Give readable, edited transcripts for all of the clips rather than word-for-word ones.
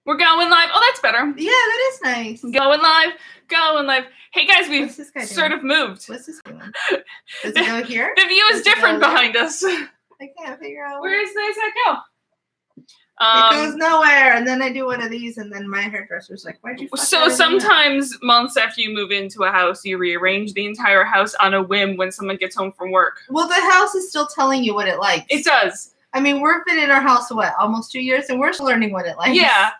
We're going live. Oh, that's better. Yeah, that is nice. Going live. Going live. Hey, guys, we've sort of moved. What's this doing? Does it go here? The view is different behind us. I can't figure out. Where does that go? It goes nowhere. And then I do one of these, and then my hairdresser's like, why'd you fuck So sometimes months after you move into a house, you rearrange the entire house on a whim when someone gets home from work. Well, the house is still telling you what it likes. It does. I mean, we've been in our house, what, almost 2 years, and we're still learning what it likes. Yeah.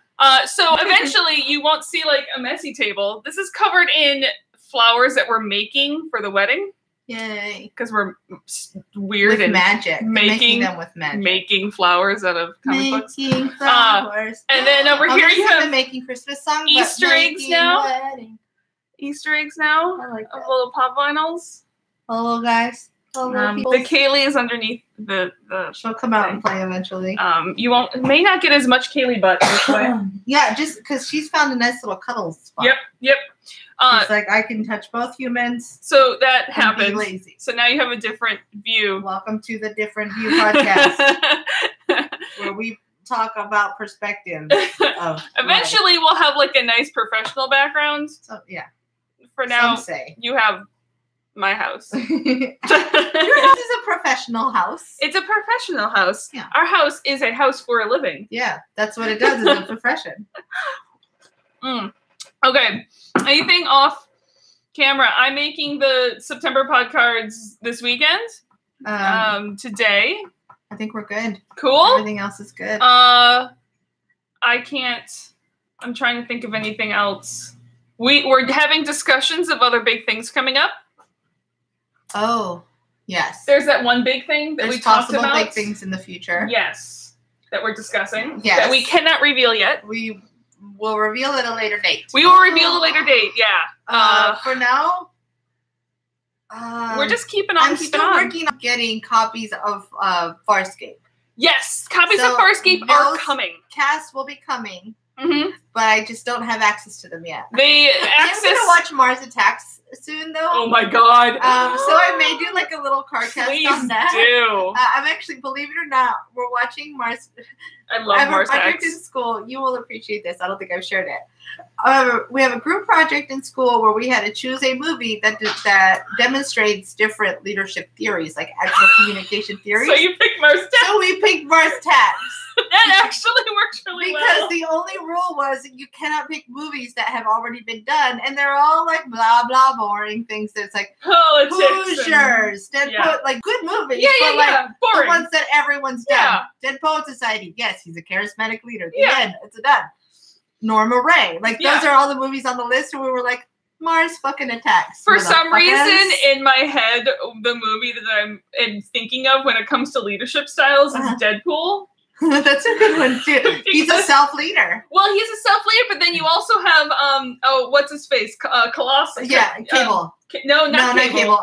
So eventually you won't see like a messy table. This is covered in flowers that we're making for the wedding. Yay. Because we're weird with and magic. making them with magic. Making flowers out of comic books. Making flowers. And then over here you have making Christmas songs. Easter eggs now. Wedding. Easter eggs now. I like that. Of little pop vinyls. Hello, guys. Hello, the Kaylee is underneath the. She'll come out and play eventually. You may not get as much Kaylee butt this way. Yeah, just because she's found a nice little cuddle spot. Yep. She's like, I can touch both humans. So that happens. Be lazy. So now you have a different view. Welcome to the Different View podcast, where we talk about perspectives. Eventually, we'll have like a nice professional background. So yeah. For now, some say. You have my house. Your house is a professional house. It's a professional house. Yeah. Our house is a house for a living. Yeah, that's what it does. It's a profession. Okay. Anything off camera? I'm making the September pod cards this weekend. Today. I think we're good. Cool. Everything else is good. I can't. I'm trying to think of anything else. We're having discussions of other big things coming up. Oh, yes. There's that one big thing that we talked about. Possible big things in the future. Yes. That we're discussing. Yes. That we cannot reveal yet. We will reveal at a later date. We will reveal a later date, yeah. For now, we're just keeping on. I'm still working on getting copies of Farscape. Yes, copies of Farscape are coming. Casts will be coming. Mm-hmm. But I just don't have access to them yet. I'm going to watch Mars Attacks soon, though. Oh my god. So I may do like a little car cast on that. Please do. I'm actually, believe it or not, we're watching Mars. I love Mars Attacks. I have a project in school. You will appreciate this. I don't think I've shared it. We have a group project in school where we had to choose a movie that demonstrates different leadership theories, like actual communication theories. So you picked Mars Attacks. So we picked Mars Attacks. That actually worked really well. Because the only rule was you cannot pick movies that have already been done, and they're all like blah blah boring things. That's like Hoosiers, Dead Poet, like good movies, but like the ones that everyone's done. Dead Poet Society, yes, he's a charismatic leader. The end, it's done. Norma Ray, like those are all the movies on the list, and we were like, Mars fucking Attacks. For some reason, in my head, the movie that I'm thinking of when it comes to leadership styles is Deadpool. That's a good one too. He's a self-leader. Well, he's a self-leader, but then you also have what's his face? Colossus. Yeah, Cable. No, not Cable.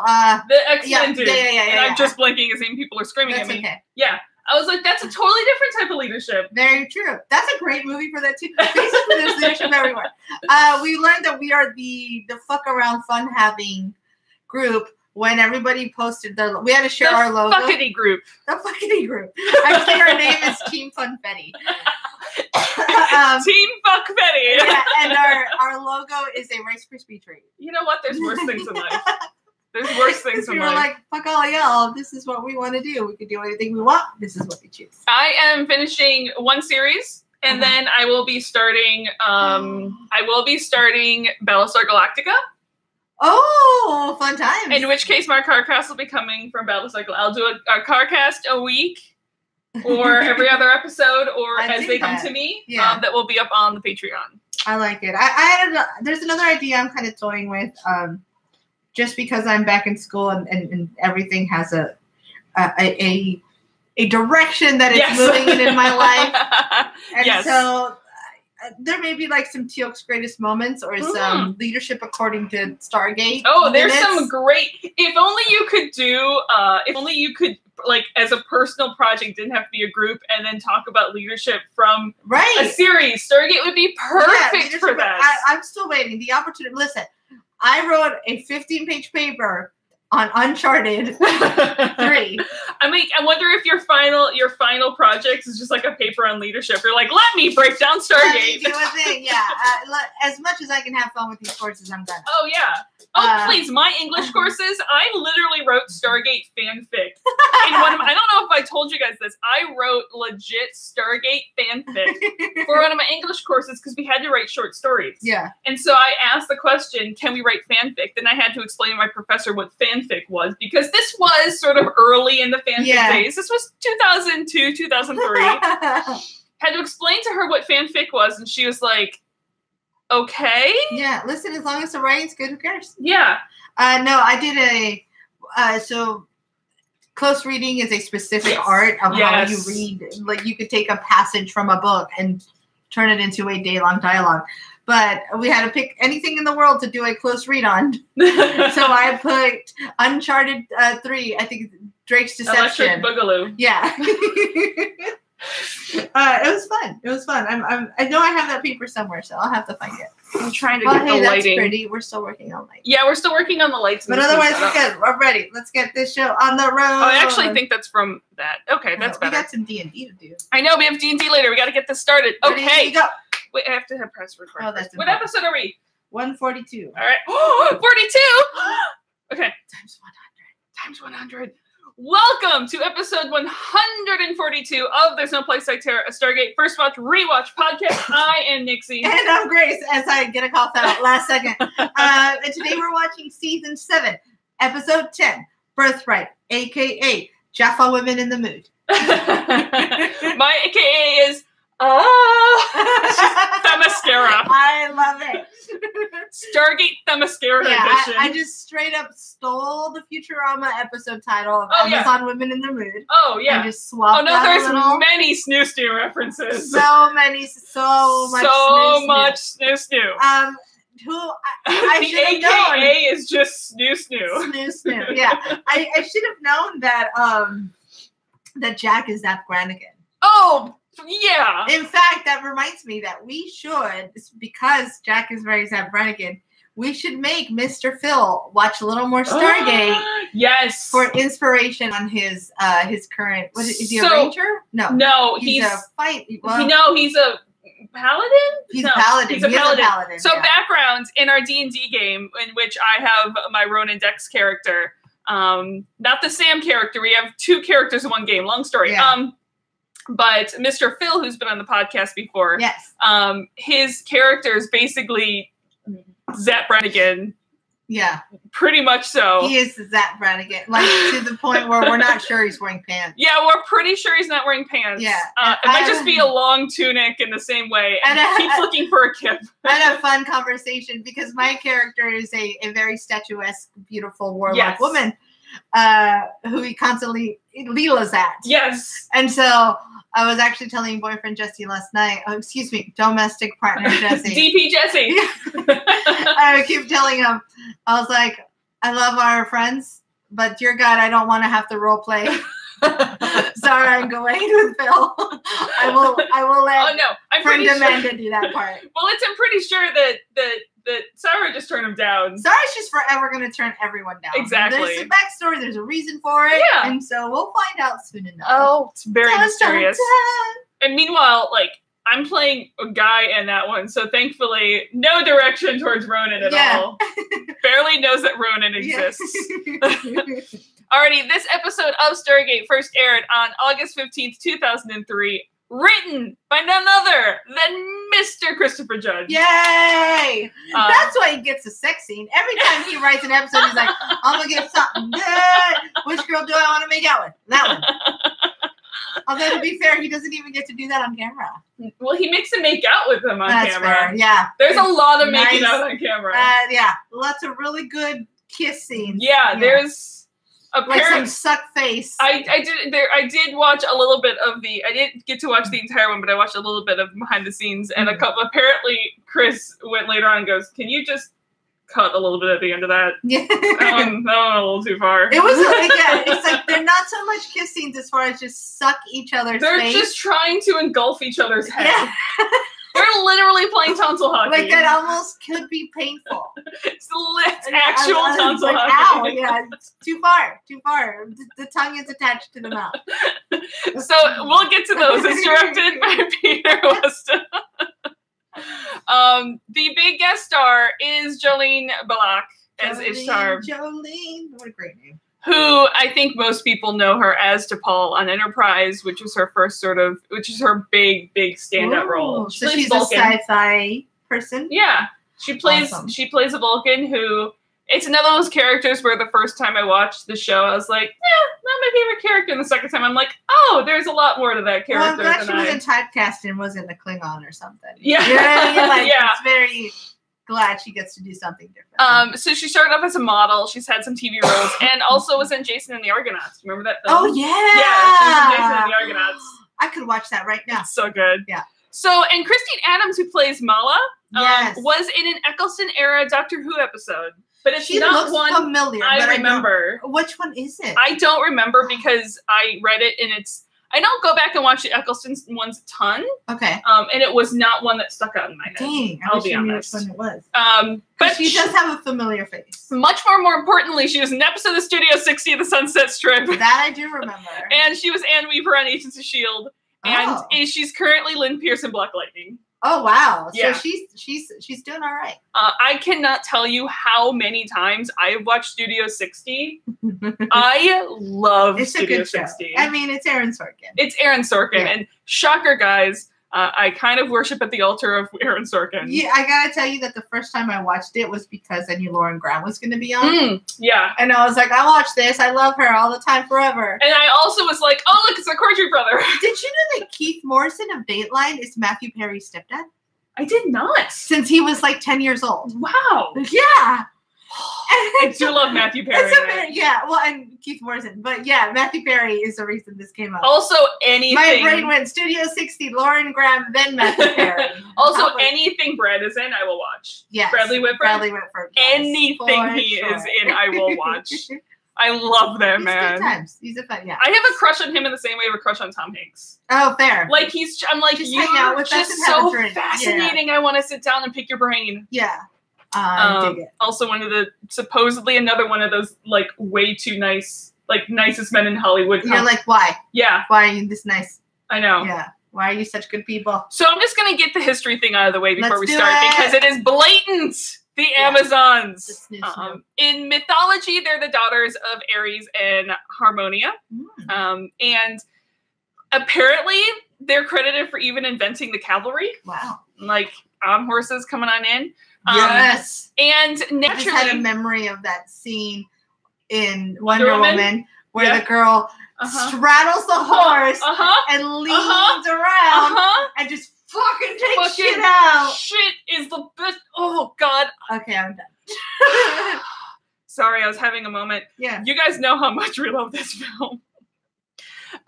The X-Men dude. And I'm just blanking his name. People are screaming at me. Okay. Yeah. I was like, that's a totally different type of leadership. Very true. That's a great movie for that too. Basically, there's leadership everywhere. We learned that we are the fuck around fun having group. When everybody posted we had to share our logo. The fuckity group. Actually, our name is Team Funfetti. Team Fuckfetti. Yeah, and our logo is a Rice Krispie treat. You know what? There's worse things in life. There's worse things in life. We were like, fuck all y'all. This is what we want to do. We can do anything we want. This is what we choose. I am finishing one series, and then I will be starting. Battlestar Galactica. Oh, fun times. In which case, my CarCast will be coming from Battlestar Galactica. I'll do a CarCast a week, or every other episode, or as they come to me. That will be up on the Patreon. I like it. There's another idea I'm kind of toying with. Just because I'm back in school and everything has a direction that it's moving in my life. And so there may be like some Teal'c's greatest moments or some leadership according to Stargate. Oh, there's some great. If only you could like as a personal project, didn't have to be a group, and then talk about leadership from a series. Stargate would be perfect for that. I'm still waiting. The opportunity. Listen, I wrote a 15-page paper on Uncharted 3. I wonder if your final project is just like a paper on leadership. You're like, let me break down Stargate. Let me do a thing, yeah. As much as I can have fun with these courses, I'm done. Oh yeah. Oh please, my English courses. I literally wrote Stargate fanfic. I don't know if I told you guys this. I wrote legit Stargate fanfic for one of my English courses because we had to write short stories. Yeah. And so I asked the question, "Can we write fanfic?" Then I had to explain to my professor what fanfic was because this was sort of early in the fanfic days. This was 2002, 2003. Had to explain to her what fanfic was, and she was like, okay. Yeah, listen, as long as the writing's good, who cares? Yeah. No, I did so close reading is a specific art of how you read. Like, you could take a passage from a book and turn it into a day-long dialogue. But we had to pick anything in the world to do a close read on. So I put Uncharted 3, I think Drake's Deception. Electric Boogaloo. Yeah. It was fun. It was fun. I know I have that paper somewhere, so I'll have to find it. I'm trying to get the lighting. That's pretty. We're still working on lights. Yeah, we're still working on the lights. But otherwise, we're good. We're ready. Let's get this show on the road. Oh, I actually think that's from that. Okay, that's better. We got some D&D to do. I know. We have D&D later. We got to get this started. Okay. Ready, go. Wait, I have to have press record. Oh, that's what episode are we? 142. All right. Oh, 42. Okay. Times 100. Welcome to episode 142 of There's No Place Like Terra, a Stargate First Watch Rewatch podcast. I am Nixie. And I'm Grace, as I get a call out last second. And today we're watching season 7, episode 10, Birthright, a.k.a. Jaffa Women in the Mood. My a.k.a. is Themyscira. I love it. Stargate Themyscira edition. I just straight up stole the Futurama episode title of Amazon Women in the Mood. Oh, yeah. And just swapped there's many snoo references. So much snoo. I should have known. AKA is just snoo. Snoo, yeah. I should have known that that Jack is Zap Brannigan. Oh, yeah. In fact, that reminds me that we should, because Jack is very Zap Brannigan, we should make Mr. Phil watch a little more Stargate. Yes. For inspiration on his current. What is he, a ranger? No, he's a fight. Well, he's a paladin. He's a paladin. He's a paladin. So background in our D&D game, in which I have my Ronan Dex character, not the Sam character. We have 2 characters in one game. Long story. Yeah. But Mr. Phil, who's been on the podcast before, his character is basically Zap Brannigan. Yeah. Pretty much so. He is Zap Brannigan. Like, to the point where we're not sure he's wearing pants. Yeah, we're pretty sure he's not wearing pants. Yeah. It might just be a long tunic in the same way. And he keeps looking for a kip. I had a fun conversation because my character is a very statuesque, beautiful warlock woman who he constantly Leela's at. Yes. And so I was actually telling boyfriend Jesse last night, domestic partner Jesse. DP Jesse. I keep telling him, I was like, I love our friends, but dear God, I don't want to have to role play. Sorry, I'm going with Phil. I will let friend Amanda do that part. Well, I'm pretty sure that Sarah just turned him down. Sarah's just forever going to turn everyone down. Exactly. There's a backstory. There's a reason for it. Yeah. And so we'll find out soon enough. Oh, it's very mysterious. And meanwhile, I'm playing a guy in that one, so thankfully, no direction towards Ronan at all. Barely knows that Ronan exists. Alriady, this episode of Stargate first aired on August 15th, 2003. Written by none other than Mr. Christopher Judge. Yay! That's why he gets a sex scene. Every time he writes an episode, he's like, I'm going to get something good. Which girl do I want to make out with? That one. Although, to be fair, he doesn't even get to do that on camera. Well, he makes him make out with him on camera. Fair. Yeah. There's a lot of making out on camera. Yeah. Lots of really good kiss scenes. Yeah, there's... Like some suck face. I did watch a little bit of I didn't get to watch the entire one, but I watched a little bit of behind the scenes, and apparently Chris went later on and goes, can you just cut a little bit at the end of that? Yeah. That one a little too far. It was it's like they're not so much kiss scenes as far as just suck each other's face. They're just trying to engulf each other's head. Yeah. They're They're literally playing tonsil hockey. Like, that almost could be painful. It's actual tonsil like, hockey. Ow, yeah, it's too far. The tongue is attached to the mouth. So we'll get to those. It's directed by Peter Weston. The big guest star is Jolene Balak as Ishtar. Jolene, what a great name. Who I think most people know her as T'Pol on Enterprise, which was her her big standout role. So she's Vulcan. A sci-fi person. Yeah, she plays a Vulcan who. It's another of those characters where the first time I watched the show, I was like, not my favorite character. And the second time, I'm like, oh, there's a lot more to that character. Well, I'm glad she wasn't typecast and wasn't a Klingon or something. Yeah. You know what I mean? Like, it's very glad she gets to do something different. So she started off as a model. She's had some TV roles and also was in Jason and the Argonauts. Remember that film? Oh, yeah. Yeah, she was in Jason and the Argonauts. I could watch that right now. It's so good. Yeah. So, and Christine Adams, who plays Mala, yes. was in an Eccleston-era Doctor Who episode. But it's she not looks one familiar, I remember. Which one is it? I don't remember because I read it and I don't go back and watch the Eccleston ones a ton. Okay. And it was not one that stuck out in my head. Dang, I'll be honest. Which one it was. But she does have a familiar face. Much more importantly, she was in an episode of Studio 60 of the Sunset Strip. That I do remember. And she was Anne Weaver on Agents of S.H.I.E.L.D. And she's currently Lynn Pierce in Black Lightning. Oh wow! Yeah. So she's doing all right. I cannot tell you how many times I've watched Studio 60. I love Studio 60. I mean, it's Aaron Sorkin. It's Aaron Sorkin, and shocker, guys, I kind of worship at the altar of Aaron Sorkin. Yeah, I gotta tell you that the first time I watched it was because I knew Lauren Graham was going to be on. Yeah, and I was like, I watch this. I love her all the time, forever. And I also was like, oh look, it's a Cordry brother. Did you know that Keith Morrison of Dateline is Matthew Perry's stepdad? I did not. Since he was like 10 years old. Wow. Yeah. I do love Matthew Perry. Yeah, well, and Keith Morrison. But yeah, Matthew Perry is the reason this came up. Also, anything. My brain went Studio 60, Lauren Graham, then Matthew Perry. Also, anything Brad is in, I will watch. Yes. Bradley Whitford. Yes, anything he is in, I will watch. I love that man. Good times. He's a fun, yeah. I have a crush on him in the same way I have a crush on Tom Hanks. Oh, fair. Like I'm like, just you're hang out with just us so fascinating. Yeah. I want to sit down and pick your brain. Yeah. Dig it. Also, supposedly another one of those like way too nice, like nicest men in Hollywood. You're like, why? Yeah. Why are you this nice? I know. Yeah. Why are you such good people? So I'm just gonna get the history thing out of the way before we start because it is blatant. The Amazons. In mythology, they're the daughters of Ares and Harmonia. And apparently they're credited for even inventing the cavalry. Wow. Like on horses coming on in. Yes. And naturally, I just had a memory of that scene in Wonder Woman where the girl straddles the horse and leans around and just fucking take shit out. Shit is the best. Oh God. Okay, I'm done. Sorry, I was having a moment. Yeah. You guys know how much we love this film.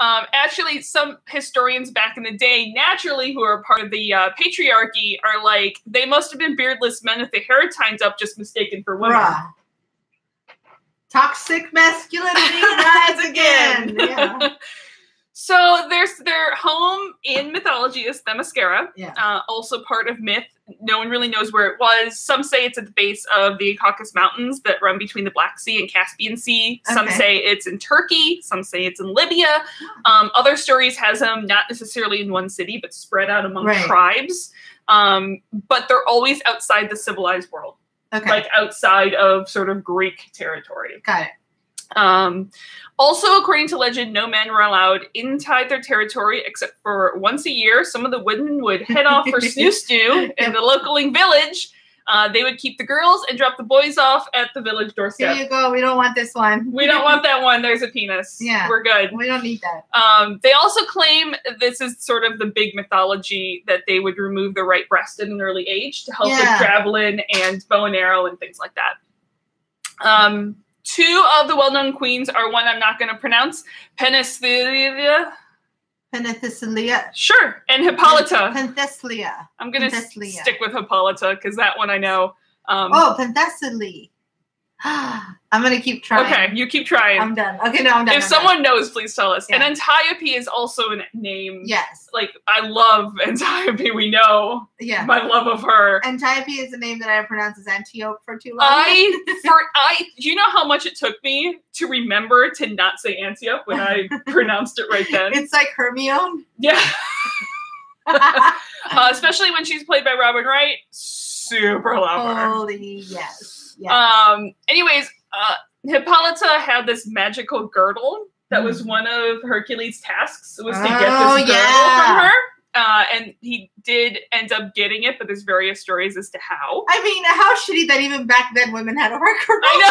Actually, some historians back in the day, naturally, who are part of the patriarchy, are like, they must have been beardless men with their hair tied up, just mistaken for women. Bruh. Toxic masculinity rise again. Yeah. So their home in mythology is Themyscira, also part of myth. No one really knows where it was. Some say it's at the base of the Caucasus Mountains that run between the Black Sea and Caspian Sea. Okay. Some say it's in Turkey. Some say it's in Libya. Other stories has them not necessarily in one city, but spread out among tribes. But they're always outside the civilized world. Okay. Like outside of sort of Greek territory. Got it. Also, according to legend, no men were allowed inside their territory except for once a year. Some of the women would head off for snoo-snoo in the local village. They would keep the girls and drop the boys off at the village doorstep. Here you go. We don't want this one. We don't want that one. There's a penis. Yeah. We're good. We don't need that. They also claim this is sort of the big mythology that they would remove the right breast at an early age to help with javelin and bow and arrow and things like that. Two of the well-known queens are one I'm not going to pronounce, Penthesilea. Sure, and Hippolyta. Penthesilea. I'm going to stick with Hippolyta because that one I know. Penthesilea. I'm gonna keep trying. Okay, you keep trying. I'm done. Okay, no, I'm done. If someone knows, please tell us. Yeah. And Antiope is also a name. Yes. Like, I love Antiope. We know. Yeah. My love of her. Antiope is a name that I pronounce as Antiope for too long. Do you know how much it took me to remember to not say Antiope when I pronounced it right then? It's like Hermione. Yeah. Especially when she's played by Robin Wright. Super love her. Holy yes. Yes. Anyways, Hippolyta had this magical girdle that was one of Hercules' tasks, was to get this girdle from her. And he did end up getting it, but there's various stories as to how. I mean, how shitty that even back then women had to wear girdles. I know.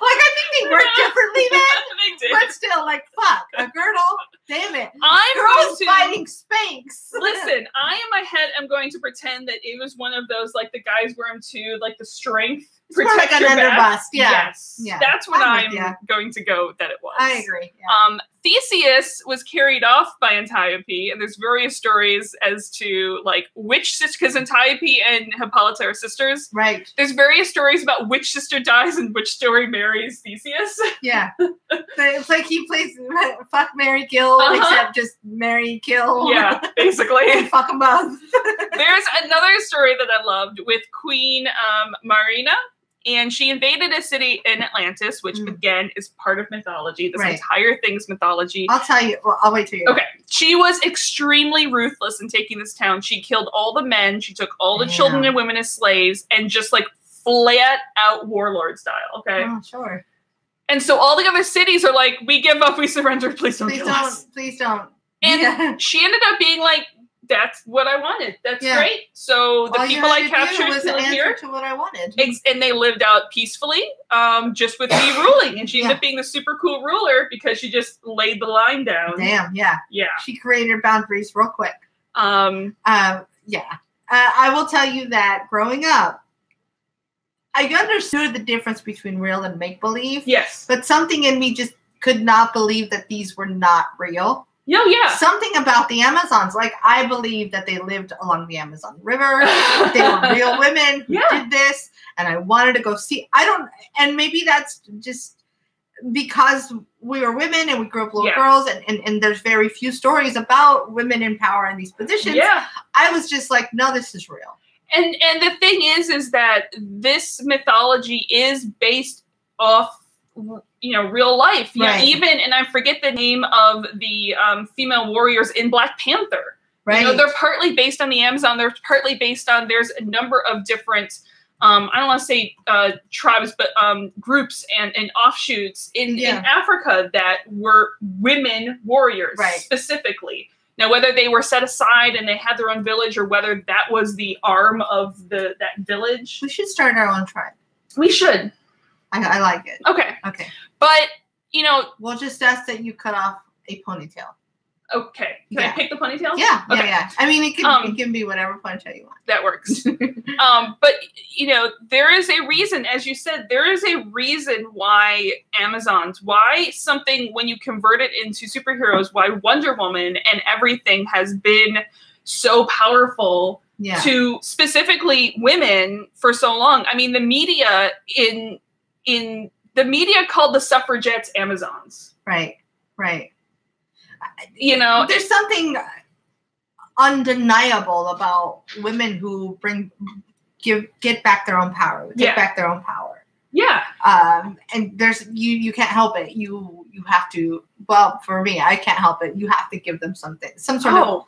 Like, I think they worked differently then. They did. But still, like, fuck, a girdle? Damn it. Girls fighting Spanx. Listen, I in my head am going to pretend that it was one of those, like, the guys wear them too, like the strength. Protect like your back. Yeah. Yes. Yeah. That's what I'm going to go that it was. I agree. Yeah. Theseus was carried off by Antiope, and there's various stories as to like which sister, because Antiope and Hippolyta are sisters. Right. There's various stories about which sister dies and which story marries Theseus. Yeah. It's like he plays fuck, marry, kill, except just marry, kill. Yeah, basically. Fuck them both. There's another story that I loved with Queen Marina. And she invaded a city in Atlantis, which again is part of mythology. This entire thing's mythology. I'll tell you. Well, I'll wait till you. Okay. She was extremely ruthless in taking this town. She killed all the men. She took all the children and women as slaves, and just like flat out warlord style. Okay. Oh, sure. And so all the other cities are like, we give up, we surrender. Please don't kill us. Please don't. And she ended up being like, that's what I wanted. That's great. So the people I captured was an answer to what I wanted. And they lived out peacefully, just with me ruling. And she ended up being the super cool ruler because she just laid the line down. Damn, yeah. Yeah. She created boundaries real quick. I will tell you that growing up, I understood the difference between real and make-believe. Yes. But something in me just could not believe that these were not real. Yeah. Something about the Amazons. Like, I believe that they lived along the Amazon River. They were real women who did this. And I wanted to go see. And maybe that's just because we were women and we grew up little girls. And there's very few stories about women in power in these positions. Yeah. I was just like, no, this is real. And the thing is that this mythology is based off, real life. Yeah, even, and I forget the name of the female warriors in Black Panther. Right. They're partly based on the Amazon. They're partly based on, there's a number of different, I don't want to say tribes, but groups and offshoots in Africa that were women warriors specifically. Now, whether they were set aside and they had their own village or whether that was the arm of that village. We should start our own tribe. We should. I like it. Okay. Okay. But, we'll just ask that you cut off a ponytail. Okay. Can I pick the ponytail? Yeah. Okay. Yeah. I mean, it can be whatever ponytail you want. That works. But, there is a reason, as you said, there is a reason why Amazons, why something, when you convert it into superheroes, why Wonder Woman and everything has been so powerful to specifically women for so long. I mean, the media the media called the suffragettes Amazons. Right. There's something undeniable about women who get back their own power, take back their own power. Yeah. And there's you can't help it. You have to. Well, for me, I can't help it. You have to give them some sort of.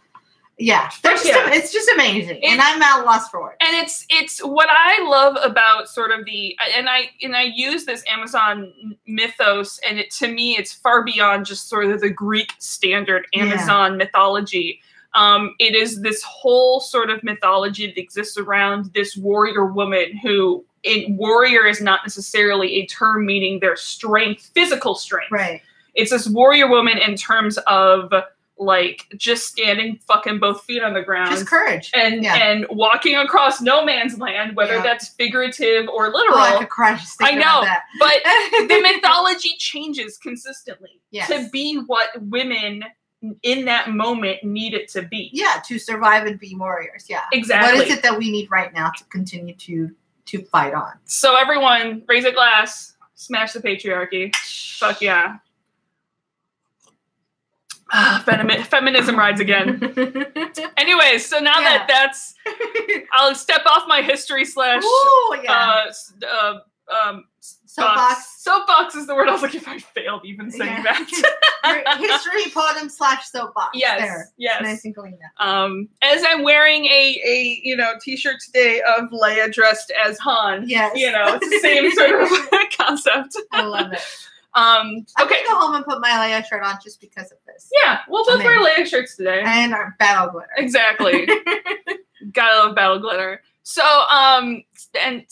Yeah, it's just amazing, and I'm at a loss for it. And it's what I love about sort of and I use this Amazon mythos, and to me, it's far beyond just sort of the Greek standard Amazon mythology. It is this whole sort of mythology that exists around this warrior woman who, warrior is not necessarily a term meaning their strength, physical strength. Right. It's this warrior woman in terms of like just standing fucking both feet on the ground. Just courage. And walking across no man's land, whether that's figurative or literal. Oh, I could cry just thinking about that. But the mythology changes consistently to be what women in that moment need it to be. Yeah, to survive and be warriors. Yeah. Exactly. What is it that we need right now to continue to to fight on. So everyone, raise a glass, smash the patriarchy. Fuck yeah. Feminism rides again. Anyways, so now that's, I'll step off my history / soapbox. Soapbox is the word I was looking for. I failed even saying that. History podium / soapbox. Yes, there. yes. Nice and clean. As I'm wearing a t-shirt today of Leia dressed as Han. Yes. It's the same sort of concept. I love it. I'm gonna go home and put my Leia shirt on just because of this. Yeah, we'll both wear Leia shirts today. And our battle glitter. Exactly. Gotta love battle glitter. So, and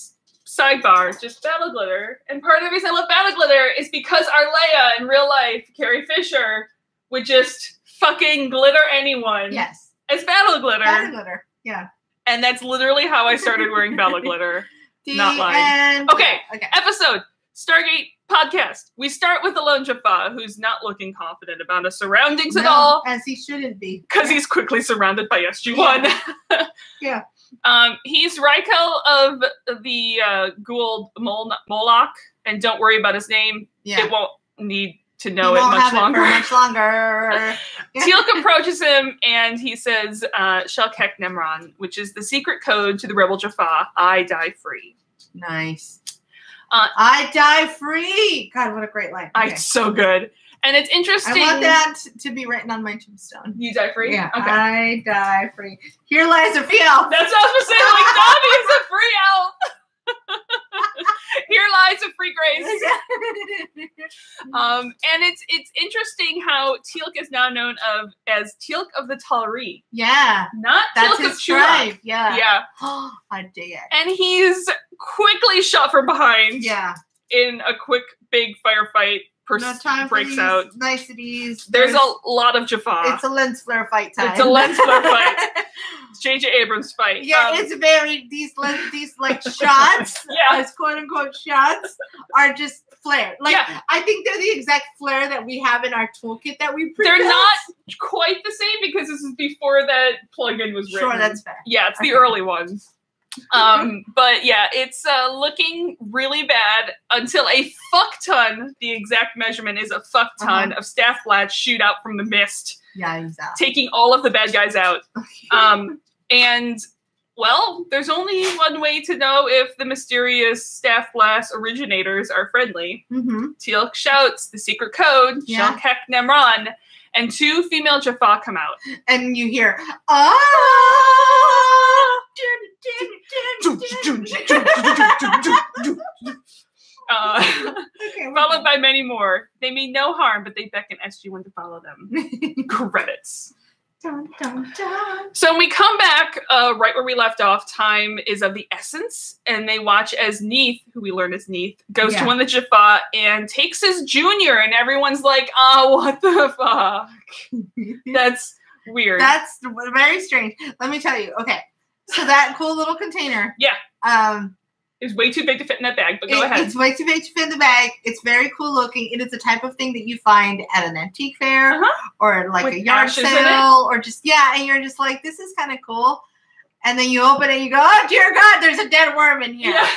sidebar, just battle glitter. And part of the reason I love battle glitter is because our Leia in real life, Carrie Fisher, would just fucking glitter anyone. Yes. As battle glitter. Battle glitter, yeah. And that's literally how I started wearing battle glitter. Not lying. Okay, episode, Stargate podcast. We start with Alon Jaffa, who's not looking confident about his surroundings at all. As he shouldn't be. Because he's quickly surrounded by SG-1. Yeah. He's Rykel of the Gould Moloch, and don't worry about his name. Yeah. It won't need to know it much longer. Much longer. Teal'c approaches him and he says, Shalkek Nemron, which is the secret code to the Rebel Jaffa. I die free. Nice. I die free. God, what a great line. Okay. It's so good. And it's interesting. I want that to be written on my tombstone. You die free? Yeah. Okay. I die free. Here lies a free out. That's what I was going to say. Like, Dobby is a free out. Here lies a free grace. And it's interesting how Teal'c is now known as Teal'c of the Tal'Ri. Yeah. Not Teal'c of Chulak. Yeah. Yeah. I dig it. And he's quickly shot from behind. Yeah. In a quick, big firefight. No time breaks for out. Niceties. There's a lot of Jaffa. It's a lens flare fight time. It's a lens flare fight. It's J.J. Abrams fight. Yeah, it's very these like shots, as quote unquote shots, are just flare. Like I think they're the exact flare that we have in our toolkit that we pre-built. They're not quite the same because this is before that plugin was written. Sure, that's fair. Yeah, it's the early ones. But yeah, it's looking really bad until a fuck ton, the exact measurement is a fuck ton of staff flats shoot out from the mist. Yeah, exactly. Taking all of the bad guys out. And well, there's only one way to know if the mysterious staff blast originators are friendly. Teal'c shouts the secret code, Shalkek Nemron, and 2 female Jaffa come out. And you hear, followed by many more. They mean no harm, but they beckon SG-1 to follow them. Credits. Dun, dun, dun. So when we come back, right where we left off, time is of the essence, and they watch as Neith, who we learn is Neith, goes to one of the Jaffa and takes his junior, and everyone's like, what the fuck? That's weird. That's very strange. Let me tell you. Okay. So that cool little container. Yeah. It's way too big to fit in that bag, but go ahead. It's way too big to fit in the bag. It's very cool looking. It is the type of thing that you find at an antique fair or like a yard sale or just, and you're just like, this is kind of cool. And then you open it and you go, oh, dear God, there's a dead worm in here. Yeah.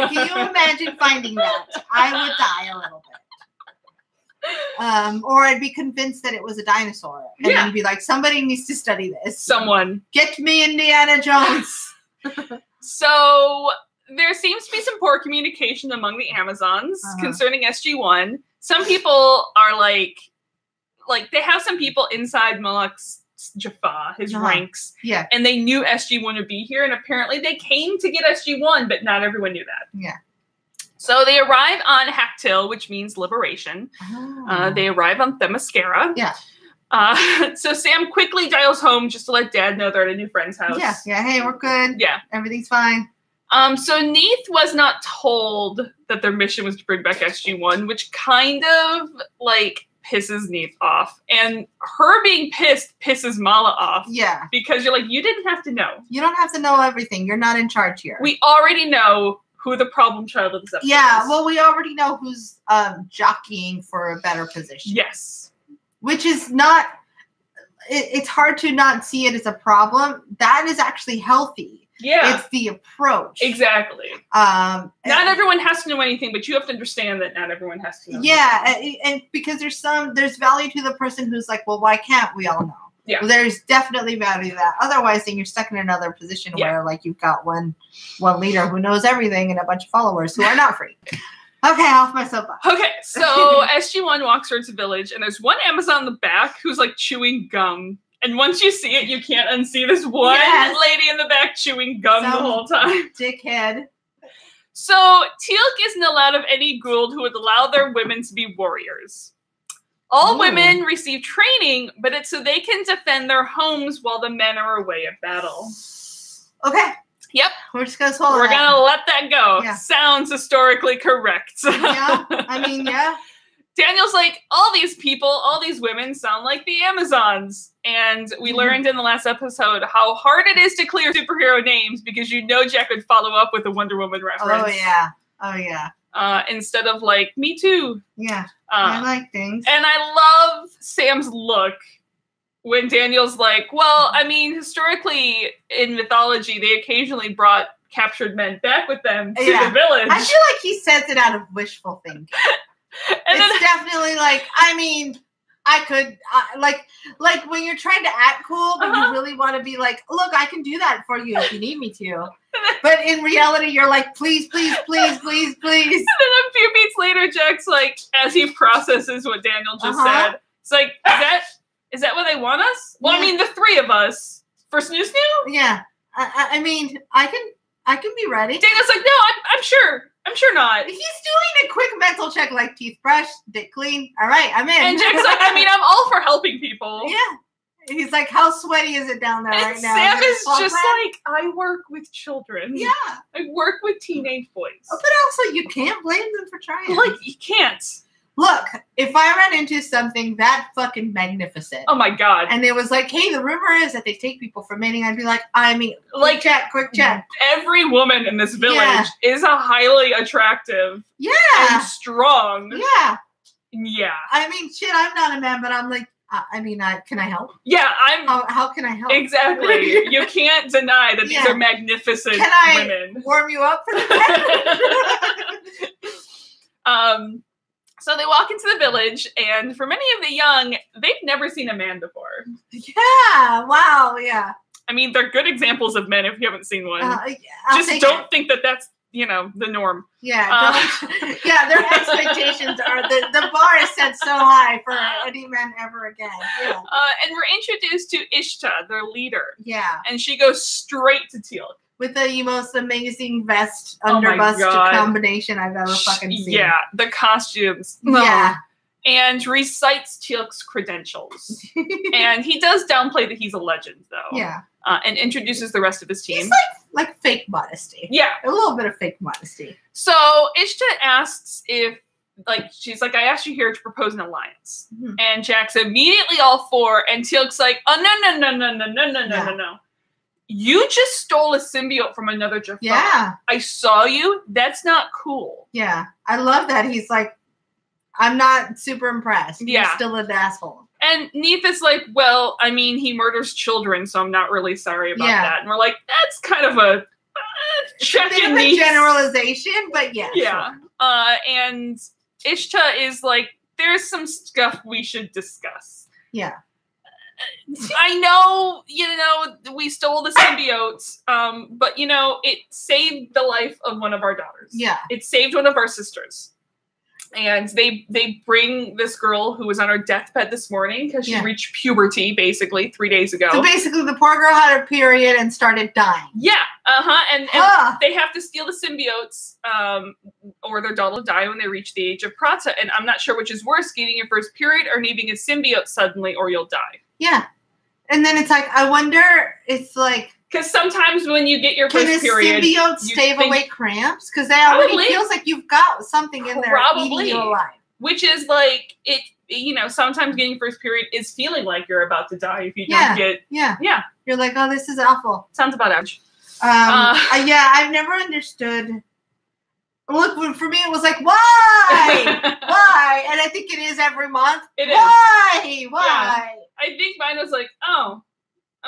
Can you imagine finding that? I would die a little bit. Or I'd be convinced that it was a dinosaur. And then be like, somebody needs to study this. Someone. Get me Indiana Jones. So there seems to be some poor communication among the Amazons concerning SG-1. Some people are like they have some people inside Moloch's Jaffa, his ranks. Yeah. And they knew SG-1 would be here, and apparently they came to get SG-1, but not everyone knew that. Yeah. So they arrive on Haktil, which means liberation. They arrive on Themyscira. Yeah. So Sam quickly dials home just to let Dad know they're at a new friend's house. Yeah. Yeah. Hey, we're good. Yeah. Everything's fine. So Neith was not told that their mission was to bring back SG-1, which kind of like pisses Neith off. And her being pissed pisses Mala off. Yeah. Because you're like, you didn't have to know. You don't have to know everything. You're not in charge here. We already know who the problem child of this episode is. Well, we already know who's jockeying for a better position. Yes. Which is not, it's hard to not see it as a problem. That is actually healthy. Yeah. It's the approach. Exactly. Not everyone has to know anything, but you have to understand that not everyone has to know anything. And because there's value to the person who's like, well, why can't we all know? Yeah. Well, there's definitely value to that. Otherwise, then you're stuck in another position where like you've got one leader who knows everything and a bunch of followers who are not free. Okay, off my soapbox. Okay, so SG-1 walks towards the village, and there's one Amazon in the back who's like chewing gum. And once you see it, you can't unsee this one lady in the back chewing gum the whole time. Dickhead. So Teal'c isn't allowed of any Goa'uld who would allow their women to be warriors. All women receive training, but it's so they can defend their homes while the men are away at battle. Okay. Yep. We're just going to swallow We're going to let that go. Yeah. Sounds historically correct. Yeah. I mean, yeah. Daniel's like, all these people, all these women sound like the Amazons. And we learned in the last episode how hard it is to clear superhero names because you know Jack would follow up with a Wonder Woman reference. Oh, yeah. Oh, yeah. Instead of like, me too. Yeah. I like things. And I love Sam's look when Daniel's like, well, I mean, historically in mythology, they occasionally brought captured men back with them to the village. I feel like he says it out of wishful thinking. And it's definitely like, I mean, I could, like when you're trying to act cool, but you really want to be like, look, I can do that for you if you need me to. But in reality, you're like, please, please, please, please, please. And then a few beats later, Jack's like, as he processes what Daniel just said, it's like, is that what they want us? Well, I mean, the three of us for Snoo Snoo? Yeah. I mean, I can be ready. Daniel's like, no, I'm sure. I'm sure not. He's doing a quick mental check, like teeth brushed, dick clean. All right, I'm in. And Jack's like, I mean, I'm all for helping people. Yeah. He's like, how sweaty is it down there right now? Sam is just like, I work with children. Yeah. I work with teenage boys. Oh, but also, you can't blame them for trying. Like, you can't. Look, if I ran into something that fucking magnificent. Oh my God. And it was like, hey, the rumor is that they take people for mating. I'd be like, I mean, quick check. Every woman in this village is a highly attractive. Yeah. And strong. Yeah. Yeah. I mean, shit, I'm not a man, but I'm like, I mean, can I help? Yeah, How can I help? Exactly. You can't deny that these are magnificent women. Can I warm you up for the So they walk into the village, and for many of the young, they've never seen a man before. Yeah. Wow. Yeah. I mean, they're good examples of men if you haven't seen one. Just don't think that that's, the norm. Yeah. Their expectations are, the bar is set so high for any men ever again. Yeah. And we're introduced to Ishta, their leader. Yeah. And she goes straight to Teal'c. With the most amazing vest underbust combination I've ever fucking seen. Yeah, the costumes. Yeah. And recites Teal'c's credentials. And he does downplay that he's a legend, though. Yeah. And introduces the rest of his team. He's like fake modesty. Yeah. A little bit of fake modesty. So Ishta asks if, she's like, I asked you here to propose an alliance. Mm-hmm. And Jack's immediately all for, and Teal'c's like, oh, no. You just stole a symbiote from another Jafar. Yeah. I saw you. That's not cool. Yeah. I love that. He's like, I'm not super impressed. Yeah. You're still an asshole. And Neith is like, well, I mean, he murders children, so I'm not really sorry about that. And we're like, that's kind of a check in Neith. Generalization, but yeah. Yeah. Sure. And Ishta is like, there's some stuff we should discuss. Yeah. I know, we stole the symbiotes, but, it saved the life of one of our daughters. Yeah. It saved one of our sisters. And they bring this girl who was on her deathbed this morning because she reached puberty, basically, 3 days ago. So basically the poor girl had a period and started dying. Yeah. And they have to steal the symbiotes or their daughter will die when they reach the age of Prata. And I'm not sure which is worse, getting your first period or needing a symbiote suddenly or you'll die. Yeah. And then it's like, I wonder, it's like... Because sometimes when you get your first period... Can a symbiote stave away cramps? Because that already feels like you've got something in there eating you alive. Which is like, sometimes getting first period is feeling like you're about to die if you don't get... Yeah. You're like, oh, this is awful. Sounds about average. I've never understood... Look, for me, it was like, why? Why? And I think it is every month. It is. Why? Yeah. I think mine was like, oh,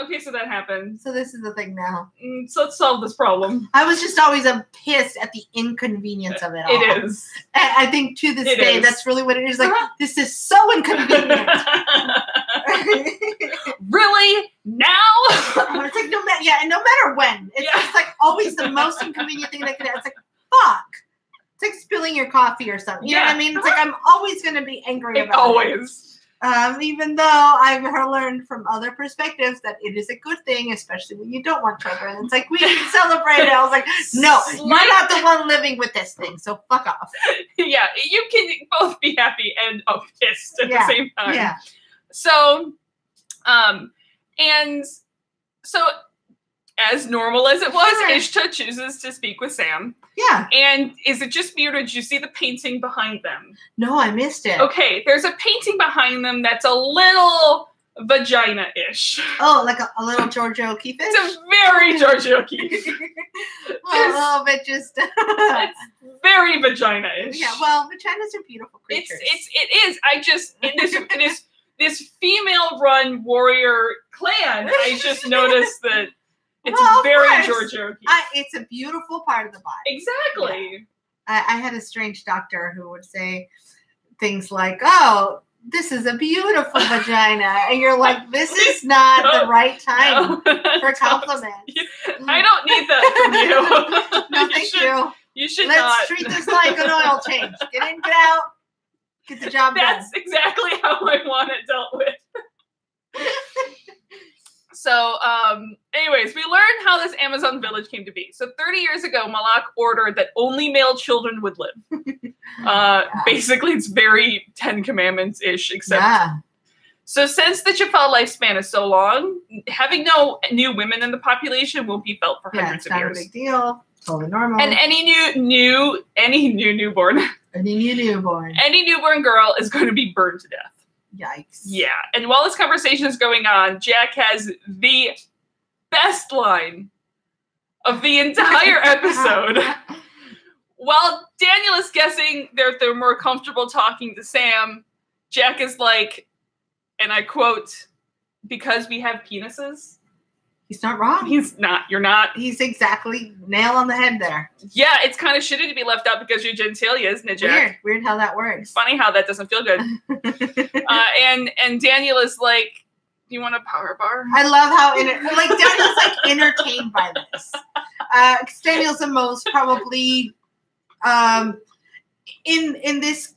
Okay, so that happened. So this is the thing now. So let's solve this problem. I was just always pissed at the inconvenience of it all. It is. And I think to this day, that's really what it is. Like, this is so inconvenient. Really? Now? It's like, no matter when. It's just like always the most inconvenient thing that can happen. It's like, fuck. It's like spilling your coffee or something. You know what I mean? It's like I'm always going to be angry about it. Always. Even though I've learned from other perspectives that it is a good thing, especially when you don't want children. It's like, we can celebrate it. I was like, no, you're not the one living with this thing, so fuck off. Yeah, you can both be happy and pissed at the same time. Yeah. So, and so as normal as it was, Ishta chooses to speak with Sam. Yeah. And is it just me, or did you see the painting behind them? No, I missed it. Okay, there's a painting behind them that's a little vagina-ish. Oh, like a little Georgia O'Keeffe? It's a very Georgia O'Keeffe. A little bit just... It's very vagina-ish. Yeah, well, vaginas are beautiful creatures. It is. I just, in this female-run warrior clan, I just noticed that it's very Georgia O'Keeffe. It's a beautiful part of the body. Exactly. Yeah. I had a strange doctor who would say things like, oh, this is a beautiful vagina. And you're like, this is not the right time for compliments. I don't need that from you. No, thank you. You should Let's treat this like an oil change. Get in, get out, get the job done. That's exactly how I want it dealt with. So, anyways, we learned how this Amazon village came to be. So 30 years ago, Malak ordered that only male children would live. Basically, it's very 10 Commandments-ish, except... Yeah. So since the Jaffa lifespan is so long, having no new women in the population won't be felt for hundreds of years. It's not a big deal. Totally normal. And any newborn girl is going to be burned to death. Yikes. Yeah. And while this conversation is going on, Jack has the best line of the entire episode. While Daniel is guessing they're more comfortable talking to Sam, Jack is like, and I quote, because we have penises. He's not wrong. He's not. You're not. He's exactly nail on the head there. Yeah, it's kind of shitty to be left out because you're genitalia, isn't it, Jack? Weird how that works. Funny how that doesn't feel good. And Daniel is like, do you want a power bar? I love how Daniel's like entertained by this. Daniel's the most probably in this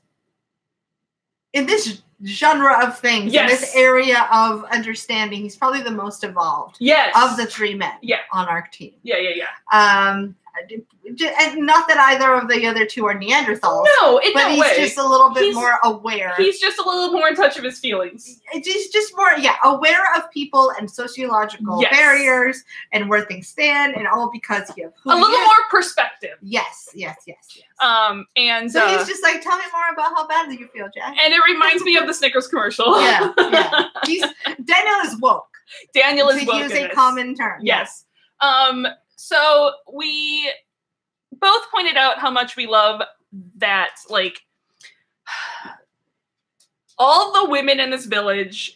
genre of things, in this area of understanding, he's probably the most evolved of the three men on our team. And not that either of the other two are Neanderthals. No, in but no he's way. Just a little bit more aware. He's just a little more in touch of his feelings. He's just more, aware of people and sociological barriers and where things stand, and all because he has a little more perspective. Yes. And so he's just like, tell me more about how badly you feel, Jack. And it reminds me of the Snickers commercial. Daniel is woke. Daniel is woke. To use a common term. Yes. So we both pointed out how much we love that, like, all the women in this village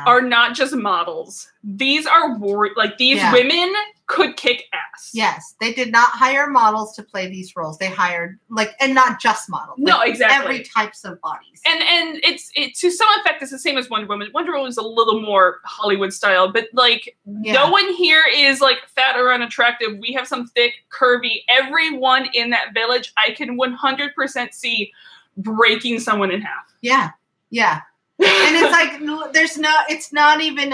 are not just models. These are women could kick ass. Yes, they did not hire models to play these roles. They hired and not just models. No, exactly. Every types of bodies. And it's to some effect it's the same as Wonder Woman. Wonder Woman is a little more Hollywood style, but no one here is like fat or unattractive. We have some thick, curvy. Everyone in that village, I can 100% see breaking someone in half. Yeah. And it's like it's not even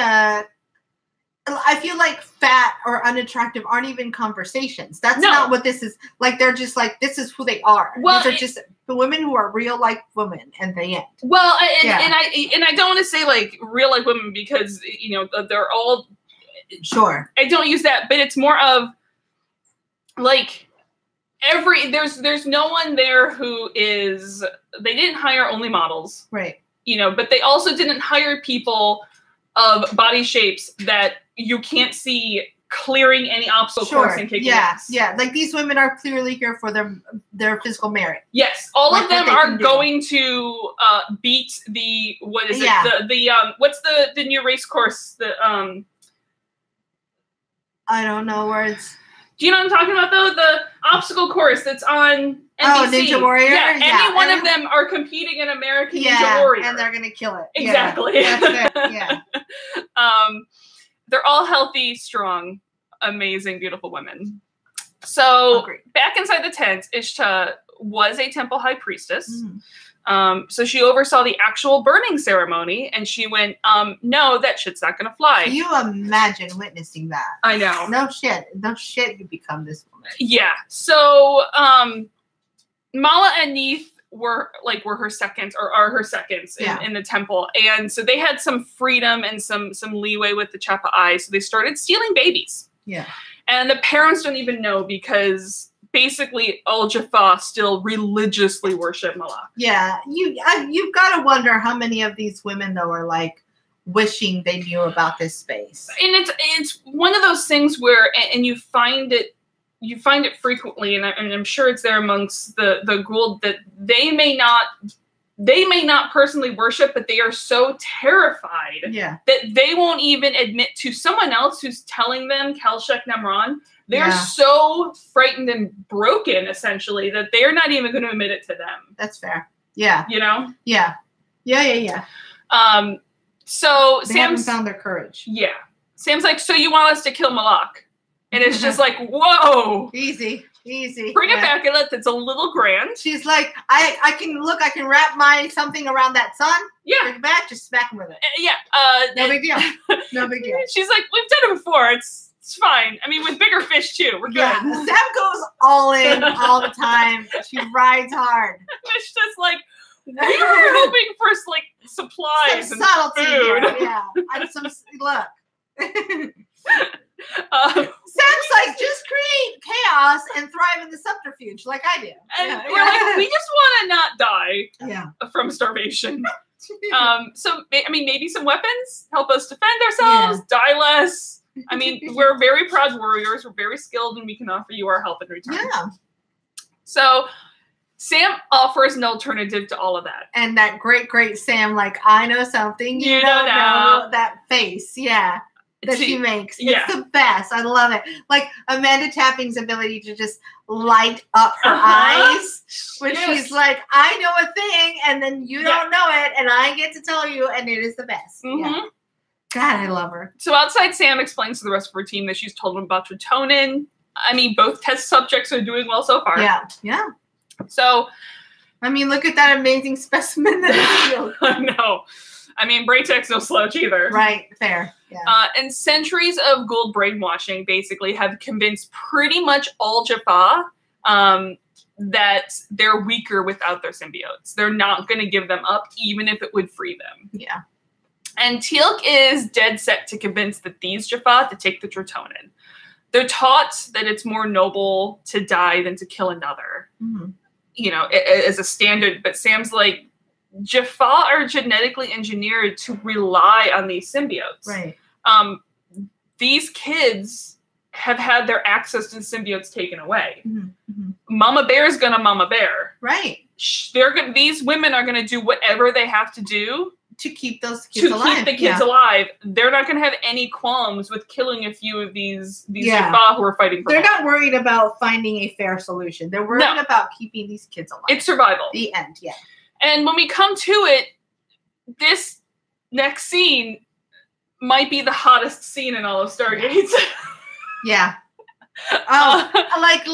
I feel like fat or unattractive aren't even conversations. That's not what this is. Like, they're just like, this is who they are. Well, these are just the women who are real life women, and the end. Well, and I don't want to say like real life women because they're all sure. I don't use that, but it's more of like there's no one there who is. They didn't hire only models, right? But they also didn't hire people of body shapes that you can't see clearing any obstacle course and kicking ass. Yeah. Like, these women are clearly here for their physical merit. Yes, all of them are going to beat the what's the new race course? I don't know words. Do you know what I'm talking about, though? The obstacle course that's on NBC. Oh, Ninja Warrior? Yeah, any one of them are competing in American Ninja Warrior. And they're going to kill it. Exactly. Yeah, that's it. Yeah. They're all healthy, strong, amazing, beautiful women. So back inside the tent, Ishta was a temple high priestess. So she oversaw the actual burning ceremony, and she went, no, that shit's not going to fly. Can you imagine witnessing that? I know. No shit. No shit you become this woman. Yeah. So Mala and Neith were her seconds, or are her seconds in the temple. And so they had some freedom and some leeway with the Chapa'ai. So they started stealing babies. Yeah. And the parents don't even know, because basically all Jaffa still religiously worship Malak. Yeah. You've got to wonder how many of these women, though, are like wishing they knew about this space. And it's one of those things where, and you find it frequently, and I'm sure it's there amongst the Gould, that they may not personally worship, but they are so terrified that they won't even admit to someone else who's telling them Kelshek Nemron. They're so frightened and broken, essentially, that they're not even going to admit it to them. That's fair. Yeah. You know? Yeah. Yeah. So they haven't found their courage. Yeah. Sam's like, so you want us to kill Malak? And it's just like, whoa. Easy. Bring it back. It's a little grand. She's like, I can wrap my something around that sun. Yeah. Bring it back, just smack him with it. No big deal. No big deal. She's like, we've done it before. It's fine. I mean, with bigger fish too. We're good. Yeah. Sam goes all in all the time. She rides hard. It's just like, we were hoping for like supplies some and subtlety food. Here. Yeah. And some look. Sam's like, just create chaos and thrive in the subterfuge, like I do. And we're like, we just want to not die from starvation. So I mean, maybe some weapons help us defend ourselves, die less. I mean, we're very proud warriors. We're very skilled, and we can offer you our help in return. Yeah. So Sam offers an alternative to all of that. And that great Sam, like, I know something you don't know. That face, that she makes. It's the best. I love it. Like Amanda Tapping's ability to just light up her eyes when she's like, I know a thing, and then you don't know it, and I get to tell you, and it is the best. Yeah. God, I love her. So outside, Sam explains to the rest of her team that she's told them about Tritonin. I mean, both test subjects are doing well so far. Yeah. So, I mean, look at that amazing specimen that is healed. I know. I mean, Braytek's no slouch either. Right, fair. Yeah. And centuries of Gould brainwashing basically have convinced pretty much all Jaffa that they're weaker without their symbiotes. They're not going to give them up, even if it would free them. Yeah. And Teal'c is dead set to convince these Jaffa to take the Tritonin. They're taught that it's more noble to die than to kill another, you know, as a standard. But Sam's like, Jaffa are genetically engineered to rely on these symbiotes. Right. These kids have had their access to the symbiotes taken away. Mama Bear's gonna Mama Bear. Right. These women are gonna do whatever they have to do to keep those kids alive. To keep the kids alive. They're not going to have any qualms with killing a few of these Jaffa who are fighting for They're not worried about finding a fair solution. They're worried about keeping these kids alive. It's survival. The end, And when we come to it, this next scene might be the hottest scene in all of Stargate. Yeah. Like,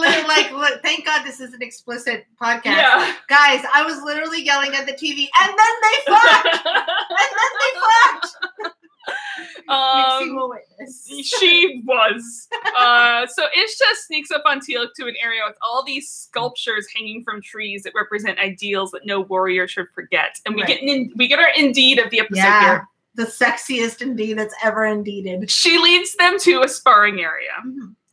thank God this is an explicit podcast. Yeah. Guys, I was literally yelling at the TV, and then they fucked! Nixie will witness. She was. So Ishta sneaks up on Teal'c to an area with all these sculptures hanging from trees that represent ideals that no warrior should forget. And we get our indeed of the episode here. The sexiest indeed that's ever indeeded. She leads them to a sparring area.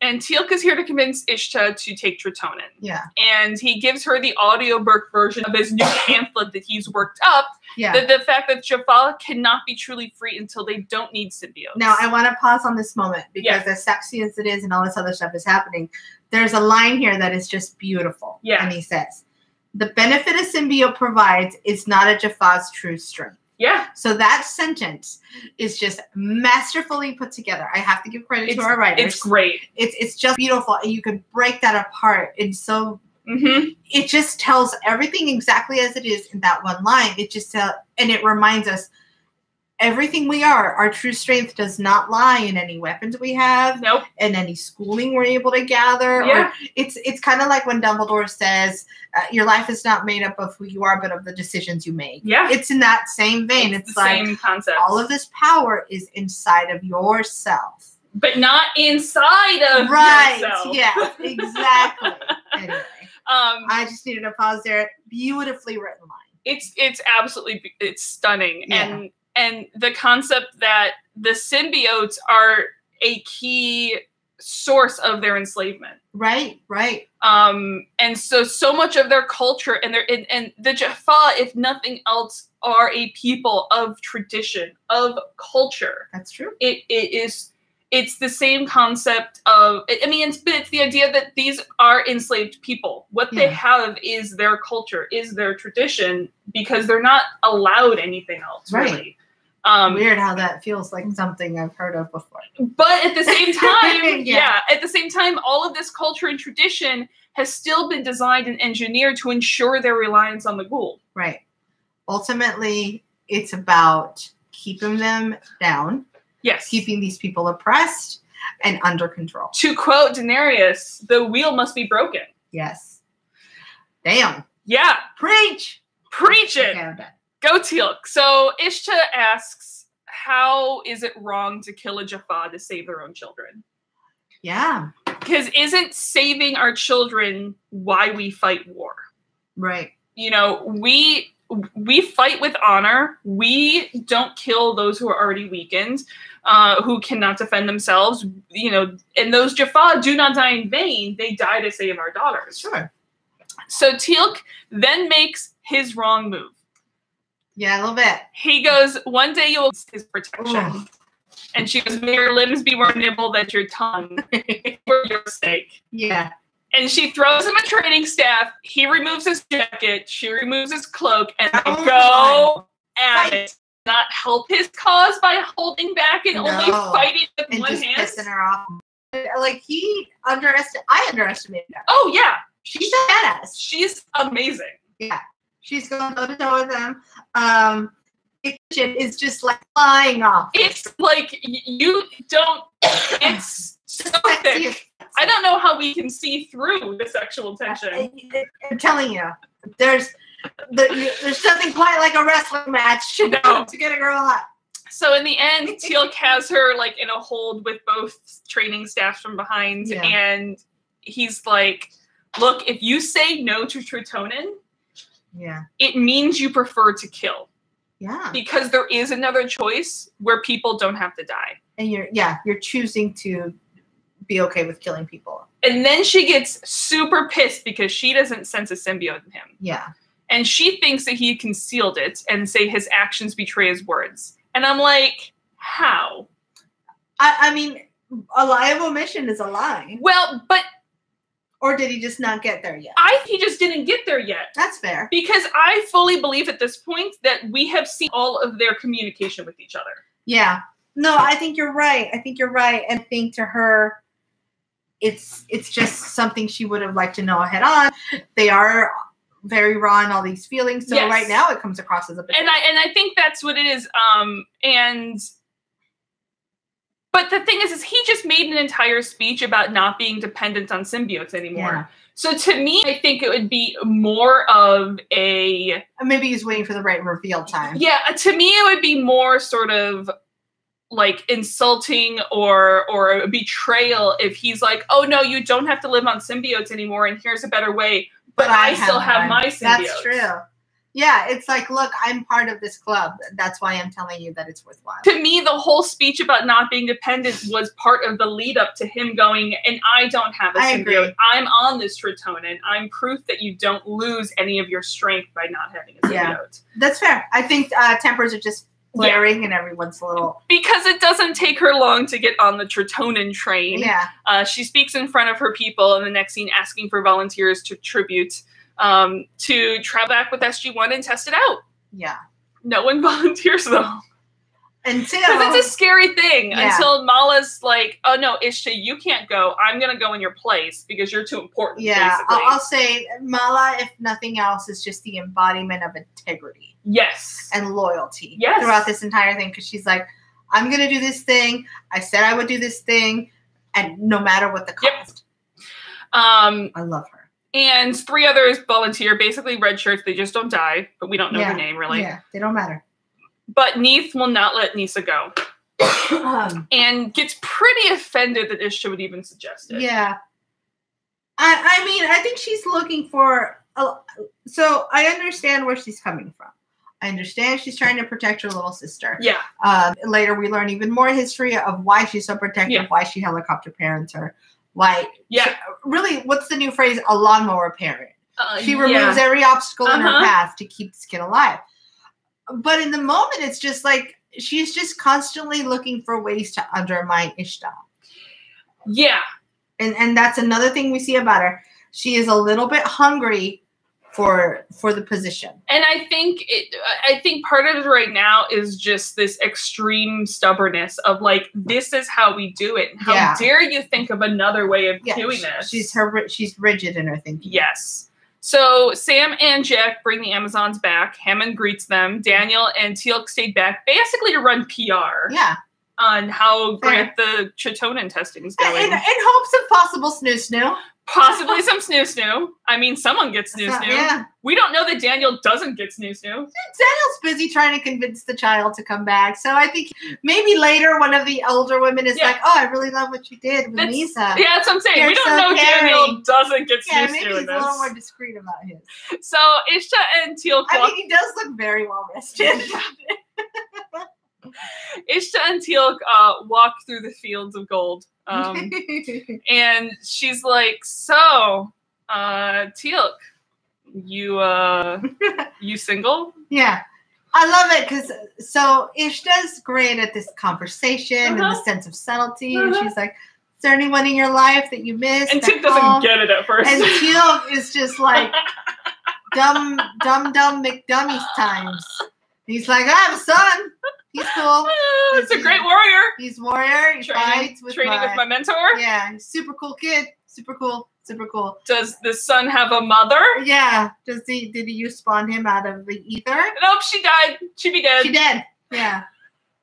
And Teal'c is here to convince Ishta to take Tritonin. Yeah. And he gives her the audiobook version of his new pamphlet that he's worked up. Yeah. The fact that Jaffa cannot be truly free until they don't need symbiotes. Now, I want to pause on this moment because as sexy as it is and all this other stuff is happening, there's a line here that is just beautiful. Yeah. And he says, the benefit a symbiote provides is not a Jaffa's true strength. Yeah. So that sentence is just masterfully put together. I have to give credit to our writers. It's great. It's just beautiful. And you can break that apart. And so it just tells everything exactly as it is in that one line. It just and it reminds us everything we are, our true strength does not lie in any weapons we have, and any schooling we're able to gather. Yeah. Or it's kind of like when Dumbledore says, your life is not made up of who you are, but of the decisions you make. Yeah. It's in that same vein. It's the like same concept. All of this power is inside of yourself. But not inside of yourself. Yeah, exactly. Anyway, I just needed to pause there. Beautifully written line. It's absolutely, it's stunning. Yeah. And the concept that the symbiotes are a key source of their enslavement. Right. And so much of their culture and the Jaffa, if nothing else, are a people of tradition, of culture. That's true. It's the same concept of, I mean, it's the idea that these are enslaved people. What they have is their culture, is their tradition, because they're not allowed anything else, really. Weird how that feels like something I've heard of before. But at the same time, at the same time, all of this culture and tradition has still been designed and engineered to ensure their reliance on the ghoul. Right. Ultimately, it's about keeping them down. Yes. Keeping these people oppressed and under control. To quote Daenerys, the wheel must be broken. Yes. Damn. Yeah. Preach. Preach it. Okay, I'm done. Go Teal'c. So Ishta asks, how is it wrong to kill a Jaffa to save their own children? Yeah. Because isn't saving our children why we fight war? Right. You know, we fight with honor. We don't kill those who are already weakened, who cannot defend themselves. You know, and those Jaffa do not die in vain. They die to save our daughters. Sure. So Teal'c then makes his wrong move. Yeah, a little bit. He goes, one day you will lose his protection. Ooh. And she goes, may your limbs be more nimble than your tongue for your sake. Yeah. And she throws him a training staff. He removes his jacket. She removes his cloak. And they go at it. Not help his cause by holding back and only fighting with and one hand. Pissing her off. Like, I underestimated her. Oh, yeah. She's a badass. She's amazing. Yeah. She's going toe-to-toe with them. Is just like flying off. It's like you don't. It's so thick. I don't know how we can see through the sexual tension. I'm telling you, there's nothing quite like a wrestling match to get a girl up. So in the end, Teal'c has her like in a hold with both training staffs from behind, and he's like, "Look, if you say no to Tritonin, it means you prefer to kill." Yeah. Because there is another choice where people don't have to die. And you're choosing to be okay with killing people. And then she gets super pissed because she doesn't sense a symbiote in him. Yeah. And she thinks that he concealed it and say his actions betray his words. And I'm like, how? I mean, a lie of omission is a lie. Well, but... Or did he just not get there yet? He just didn't get there yet. That's fair. Because I fully believe at this point that we have seen all of their communication with each other. Yeah. No, I think you're right. And I think to her, it's just something she would have liked to know ahead on. They are very raw in all these feelings. So right now it comes across as a bit. And I think that's what it is. But the thing is he just made an entire speech about not being dependent on symbiotes anymore. Yeah. So to me, I think it would be more of a... Maybe he's waiting for the right reveal time. Yeah, to me it would be more sort of like insulting or a betrayal if he's like, oh no, you don't have to live on symbiotes anymore and here's a better way, but I still have my symbiotes. That's true. Yeah, it's like, look, I'm part of this club. That's why I'm telling you that it's worthwhile. To me, the whole speech about not being dependent was part of the lead up to him going, and I don't have a symbiote. I'm on this Tritonin. I'm proof that you don't lose any of your strength by not having a symbiote. Yeah, that's fair. I think tempers are just flaring and everyone's a little... Because it doesn't take her long to get on the Tritonin train. Yeah. She speaks in front of her people in the next scene asking for volunteers to tribute. To travel back with SG-1 and test it out. Yeah. No one volunteers though. Because it's a scary thing until Mala's like, oh no, Ishta, you can't go. I'm going to go in your place because you're too important. Yeah, basically. I'll say Mala, if nothing else, is just the embodiment of integrity. Yes. And loyalty. Yes. Throughout this entire thing. Because she's like, I'm going to do this thing. I said I would do this thing. And no matter what the cost. Yep. I love her. And 3 others volunteer, basically red shirts. They just don't die. But we don't know their name, really. Yeah, they don't matter. But Neith will not let Nisa go. And gets pretty offended that Ishta would even suggest it. Yeah. I mean, I think she's looking for... so I understand where she's coming from. I understand she's trying to protect her little sister. Yeah. Later, we learn even more history of why she's so protective, why she helicopter parents her, why... Yeah. Really, what's the new phrase? A lawnmower parent. She removes every obstacle in her path to keep this kid alive. But in the moment, it's just like she's just constantly looking for ways to undermine Ishta. Yeah. And that's another thing we see about her. She is a little bit hungry for the position. And I think part of it right now is just this extreme stubbornness of like, this is how we do it. How dare you think of another way of doing this? She's rigid in her thinking. Yes. So Sam and Jack bring the Amazons back. Hammond greets them. Daniel and Teal'c stayed back basically to run PR. Yeah. On how great the Tritonin testing is going. In hopes of possible snoo-snoo. Possibly some snoo-snoo. I mean, someone gets snoo-snoo. Yeah. We don't know that Daniel doesn't get snoo-snoo. Daniel's busy trying to convince the child to come back. So I think maybe later one of the older women is like, oh, I really love what you did with Nisa. Yeah, that's what I'm saying. We don't know Daniel doesn't get snoo-snoo. Yeah, maybe he's a little more discreet about his. So Ishta and Teal'c I mean, he does look very well rested. Ishta and Teal'c walk through the fields of gold. And she's like, so, Teal'c, you single? Yeah. I love it because Ishta's great at this conversation and the sense of subtlety. And she's like, is there anyone in your life that you miss? And Teal'c doesn't get it at first. And Teal'c is just like dumb McDummies times. He's like, I have a son. He's cool. He's a great warrior. He's warrior. He fights with training with my mentor. Yeah, he's super cool kid. Super cool. Super cool. Does the son have a mother? Yeah. Did you spawn him out of the ether? Nope, she died. She be dead. She dead. Yeah.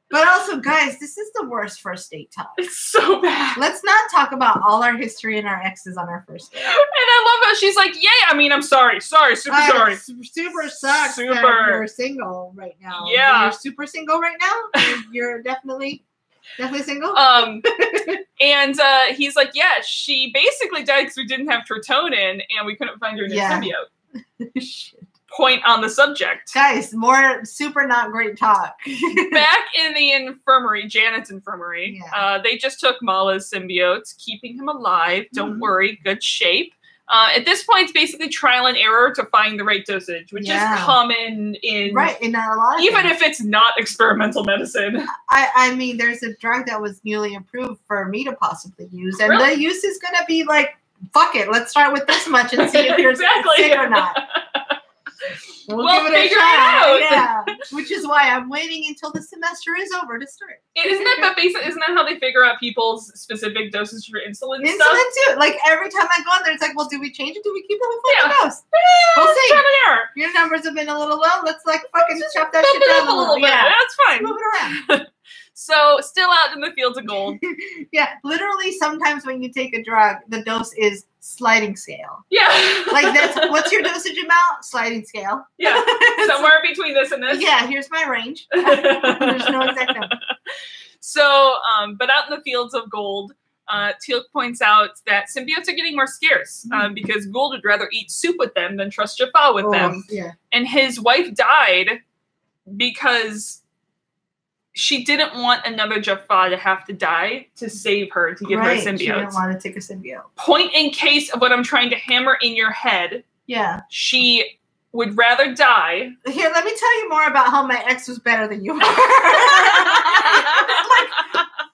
But also, guys, this is the worst first date talk. It's so bad. Let's not talk about all our history and our exes on our first date. And I love how she's like, yeah, I mean, I'm sorry. Sorry. Super sorry. Super sucks that you're single right now. Yeah. You're super single right now? You're definitely single? And he's like, yeah, she basically died because we didn't have Tritonin and we couldn't find her new symbiote. Shit. Point on the subject. Guys, more super not great talk. Back in the infirmary, Janet's infirmary, they just took Mala's symbiotes, keeping him alive. Don't worry, good shape. At this point, it's basically trial and error to find the right dosage, which is common in a lot of even if it's not experimental medicine. I mean, there's a drug that was newly approved for me to possibly use, and the use is going to be like, fuck it, let's start with this much and see if you're sick or not. We'll give it a try. Yeah. Which is why I'm waiting until the semester is over to start. Isn't that how they figure out people's specific doses for insulin? Insulin stuff? too. Like every time I go on there, it's like, well, do we change it? Do we keep it with dose? We'll see. Your numbers have been a little low. Let's like fucking chop that shit down a little bit. Yeah, that's fine. Move it around. So, still out in the fields of gold. Yeah, literally sometimes when you take a drug, the dose is sliding scale. Yeah. Like that's, what's your dosage amount? Sliding scale. Yeah, somewhere between this and this. Yeah, here's my range. There's no exact number. So, but out in the fields of gold, Teal'c points out that symbiotes are getting more scarce because Gould would rather eat soup with them than trust Jaffa with them. Yeah. And his wife died because she didn't want another Jaffa to have to die to save her to get her symbiote. She didn't want to take a symbiote. Point in case of what I'm trying to hammer in your head. Yeah. She would rather die. Here, let me tell you more about how my ex was better than you were.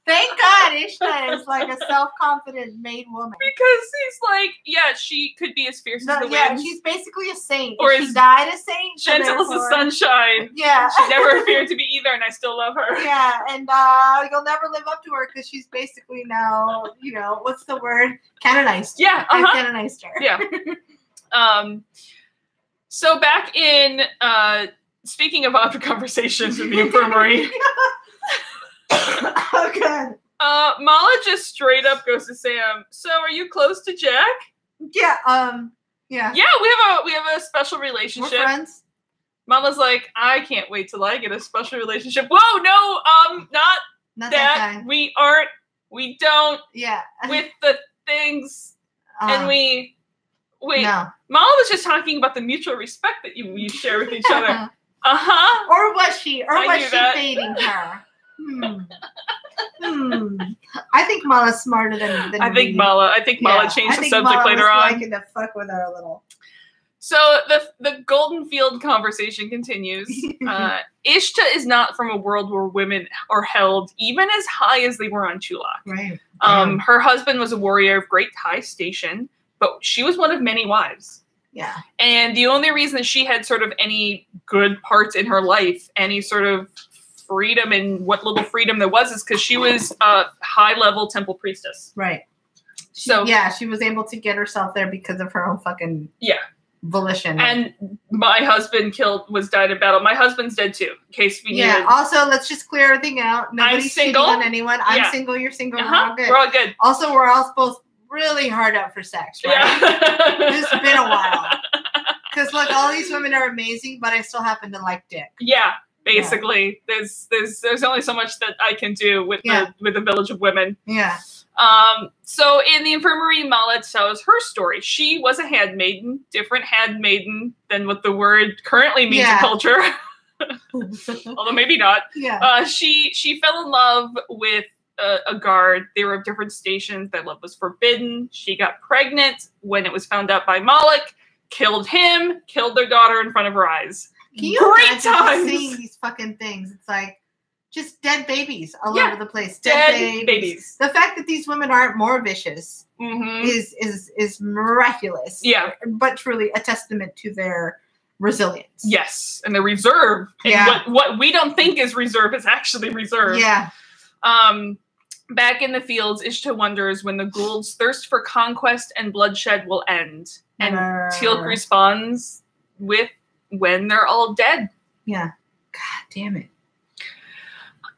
Thank God Ishta is like a self-confident made woman. Because he's like, yeah, she could be as fierce as the wind. Yeah, she's basically a saint. Or she died a saint. Gentle as the sunshine. Yeah. She never appeared to be either, and I still love her. Yeah, and you'll never live up to her because she's basically now, you know, what's the word? Canonized. Yeah. I've canonized her. Yeah. So back in, speaking of odd conversations in the infirmary. Oh, God. Mala just straight up goes to Sam, so are you close to Jack? Yeah, yeah. Yeah, we have a special relationship. We're friends. Mala's like, I can't wait till I get a special relationship. Whoa, no, not that. We don't. Yeah. With the things, and wait. No. Mala was just talking about the mutual respect that you share with each other. Or was she? Or was she dating her? I think Mala's smarter than I think Mala changed the subject later on. Liking to fuck with her a little. So the Golden Field conversation continues. Ishta is not from a world where women are held even as high as they were on Chulak. Right. Her husband was a warrior of great high station, but she was one of many wives. Yeah. And the only reason she had sort of any good parts in her life, any sort of freedom and what little freedom there was, is because she was a high-level temple priestess. Right. So yeah, she was able to get herself there because of her own fucking volition. And my husband died in battle. My husband's dead too, in case we need. Yeah. Also, let's just clear everything out. Nobody's single on anyone. I'm single. You're single. We're all good. We're all good. Also, we're all both really hard up for sex, right? Yeah. It's been a while. Because look, all these women are amazing, but I still happen to like dick. Yeah. Basically, there's only so much that I can do with the village of women. Yeah. So in the infirmary, Mala tells her story. She was a handmaiden, different handmaiden than what the word currently means in culture. Although maybe not. Yeah. She fell in love with a guard. They were of different stations. Their love was forbidden. She got pregnant when it was found out by Malik. Killed him. Killed their daughter in front of her eyes. Can you imagine seeing these fucking things? It's like just dead babies all over the place. Dead babies. The fact that these women aren't more vicious is miraculous. Yeah. But truly a testament to their resilience. Yes. And the reserve. And what we don't think is reserve is actually reserve. Yeah. Back in the fields, Ishta wonders when the Gould's thirst for conquest and bloodshed will end. And Teal'c responds with, when they're all dead. Yeah. God damn it.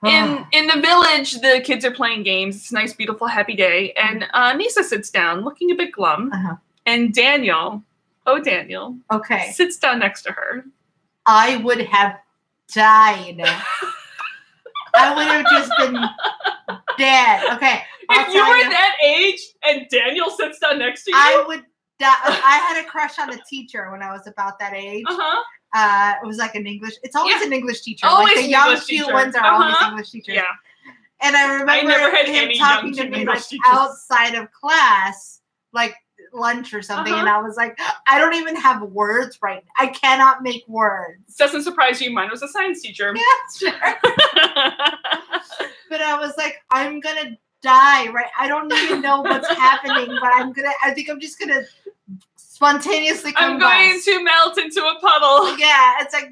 In the village, the kids are playing games. It's a nice, beautiful, happy day. And Nisa sits down, looking a bit glum. And Daniel, okay, sits down next to her. I would have died. I would have just been dead. Okay. If you were that age and Daniel sits down next to you, I would. I had a crush on a teacher when I was about that age. It was like an English. It's always an English teacher. Always like the young cute ones are always English teachers. Yeah. And I remember him talking to me like outside of class, like lunch or something, and I was like, I don't even have words right now. I cannot make words. Doesn't surprise you. Mine was a science teacher. Yeah, sure. But I was like, I'm gonna die, right? I don't even know what's happening, but I think I'm just gonna spontaneously combust. I'm going to melt into a puddle. Yeah, it's like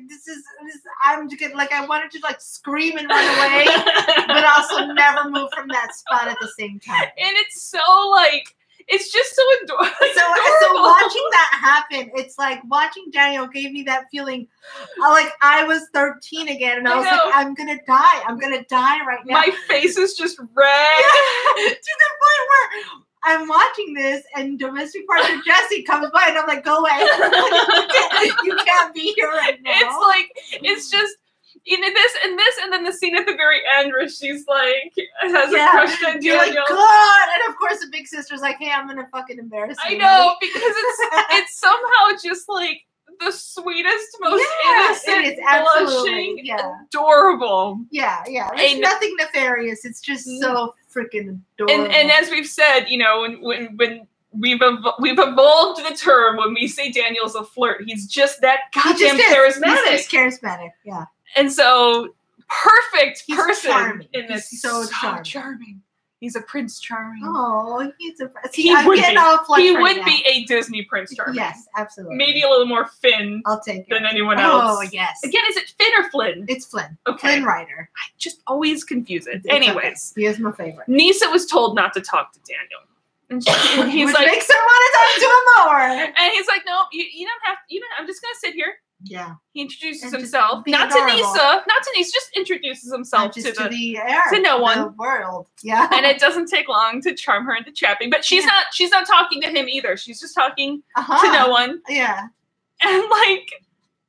I'm just gonna, like, I wanted to like scream and run away, but also never move from that spot at the same time. And it's so like, it's just so adorable. So watching that happen, it's like watching Daniel gave me that feeling. Like I was 13 again, and I was like, I'm gonna die. I'm gonna die right now. My face is just red. Yeah, to the point where I'm watching this, and domestic partner Jesse comes by, and I'm like, go away. You can't be here right now. It's like, it's just, you know, this, and then the scene at the very end where she's like, has a crush on Daniel. Like, God! And of course the big sister's like, hey, I'm gonna fucking embarrass you. I know, because it's somehow just like the sweetest, most innocent, blushing, adorable. Yeah. There's nothing nefarious. It's just so freaking adorable. And as we've said, you know, when we've evolved the term when we say Daniel's a flirt, he's just that goddamn charismatic. He's charismatic, yeah. And so perfect person in this. He's so charming. He's a Prince Charming. Oh, he's a Prince. He would be a Disney Prince Charming. Yes, absolutely. Maybe a little more Finn than anyone else. Oh, yes. Again, is it Finn or Flynn? It's Flynn. Okay. Flynn Rider. I just always confuse it. Anyways. Okay. He is my favorite. Nisa was told not to talk to Daniel. And he's Which like, makes her want to talk to him more. And he's like, no, you don't have to. I'm just going to sit here. Yeah. He introduces himself. Not to Nisa, just introduces himself to no one. The world. Yeah. And it doesn't take long to charm her into chapping. But she's not talking to him either. She's just talking to no one. Yeah. And like,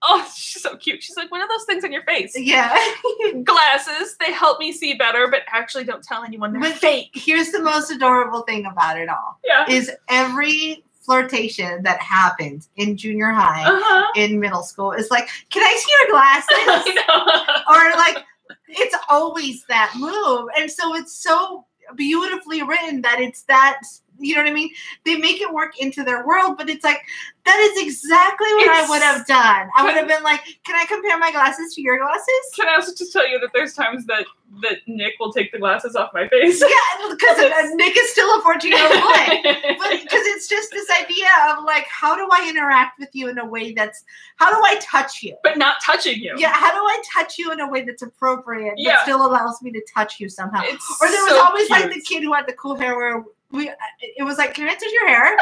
oh, she's so cute. She's like, what are those things on your face? Yeah. Glasses. They help me see better, but actually don't tell anyone they're fake. Here's the most adorable thing about it all. Yeah. Is every flirtation that happens in junior high, in middle school, is like, can I see your glasses? Or like, it's always that move. And so it's so beautifully written that it's that, you know what I mean? They make it work into their world, but it's like, that is exactly what I would have done. I would have been like, can I compare my glasses to your glasses? Can I also just tell you that there's times that Nick will take the glasses off my face? Yeah, because Nick is still a 14-year-old boy. But because it's just this idea of like, how do I interact with you in a way how do I touch you? But not touching you. Yeah, how do I touch you in a way that's appropriate but still allows me to touch you somehow? Or there was always like the kid who had the cool hair where it was like, can I touch your hair?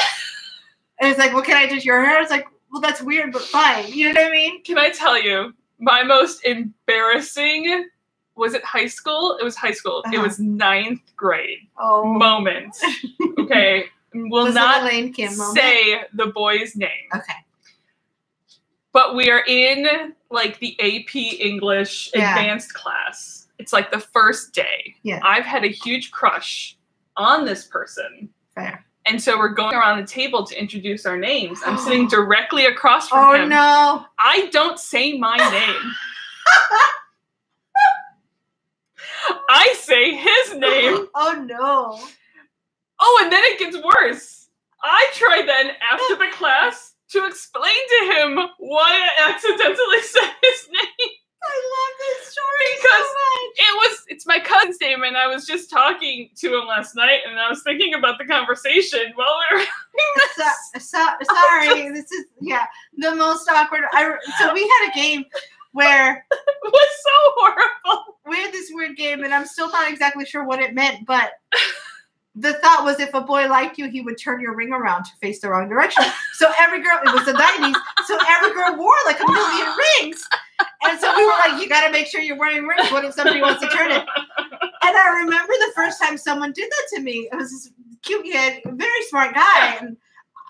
And it's like, well, can I touch your hair? It's like, well, that's weird, but fine. You know what I mean? Can I tell you, my most embarrassing, was it high school? It was high school. It was 9th grade moment. Okay. Will not say the boy's name. Okay. But we are in like the AP English advanced class. It's like the first day. Yeah. I've had a huge crush on this person. Fair. And so we're going around the table to introduce our names. I'm sitting directly across from him. Oh, no. I don't say my name. I say his name. Oh, no. Oh, and then it gets worse. I try then, after the class, to explain to him why I accidentally said his name. I love this story so much. It's my cousin's name, and I was just talking to him last night, and I was thinking about the conversation while we were having this. Sorry, this is the most awkward. So we had a game where it was so horrible. We had this weird game, and I'm still not exactly sure what it meant, but the thought was if a boy liked you, he would turn your ring around to face the wrong direction. So every girl, it was the 90s, so every girl wore like a million rings. And so we were like, you got to make sure you're wearing rings. What if somebody wants to turn it? And I remember the first time someone did that to me. It was this cute kid, very smart guy. And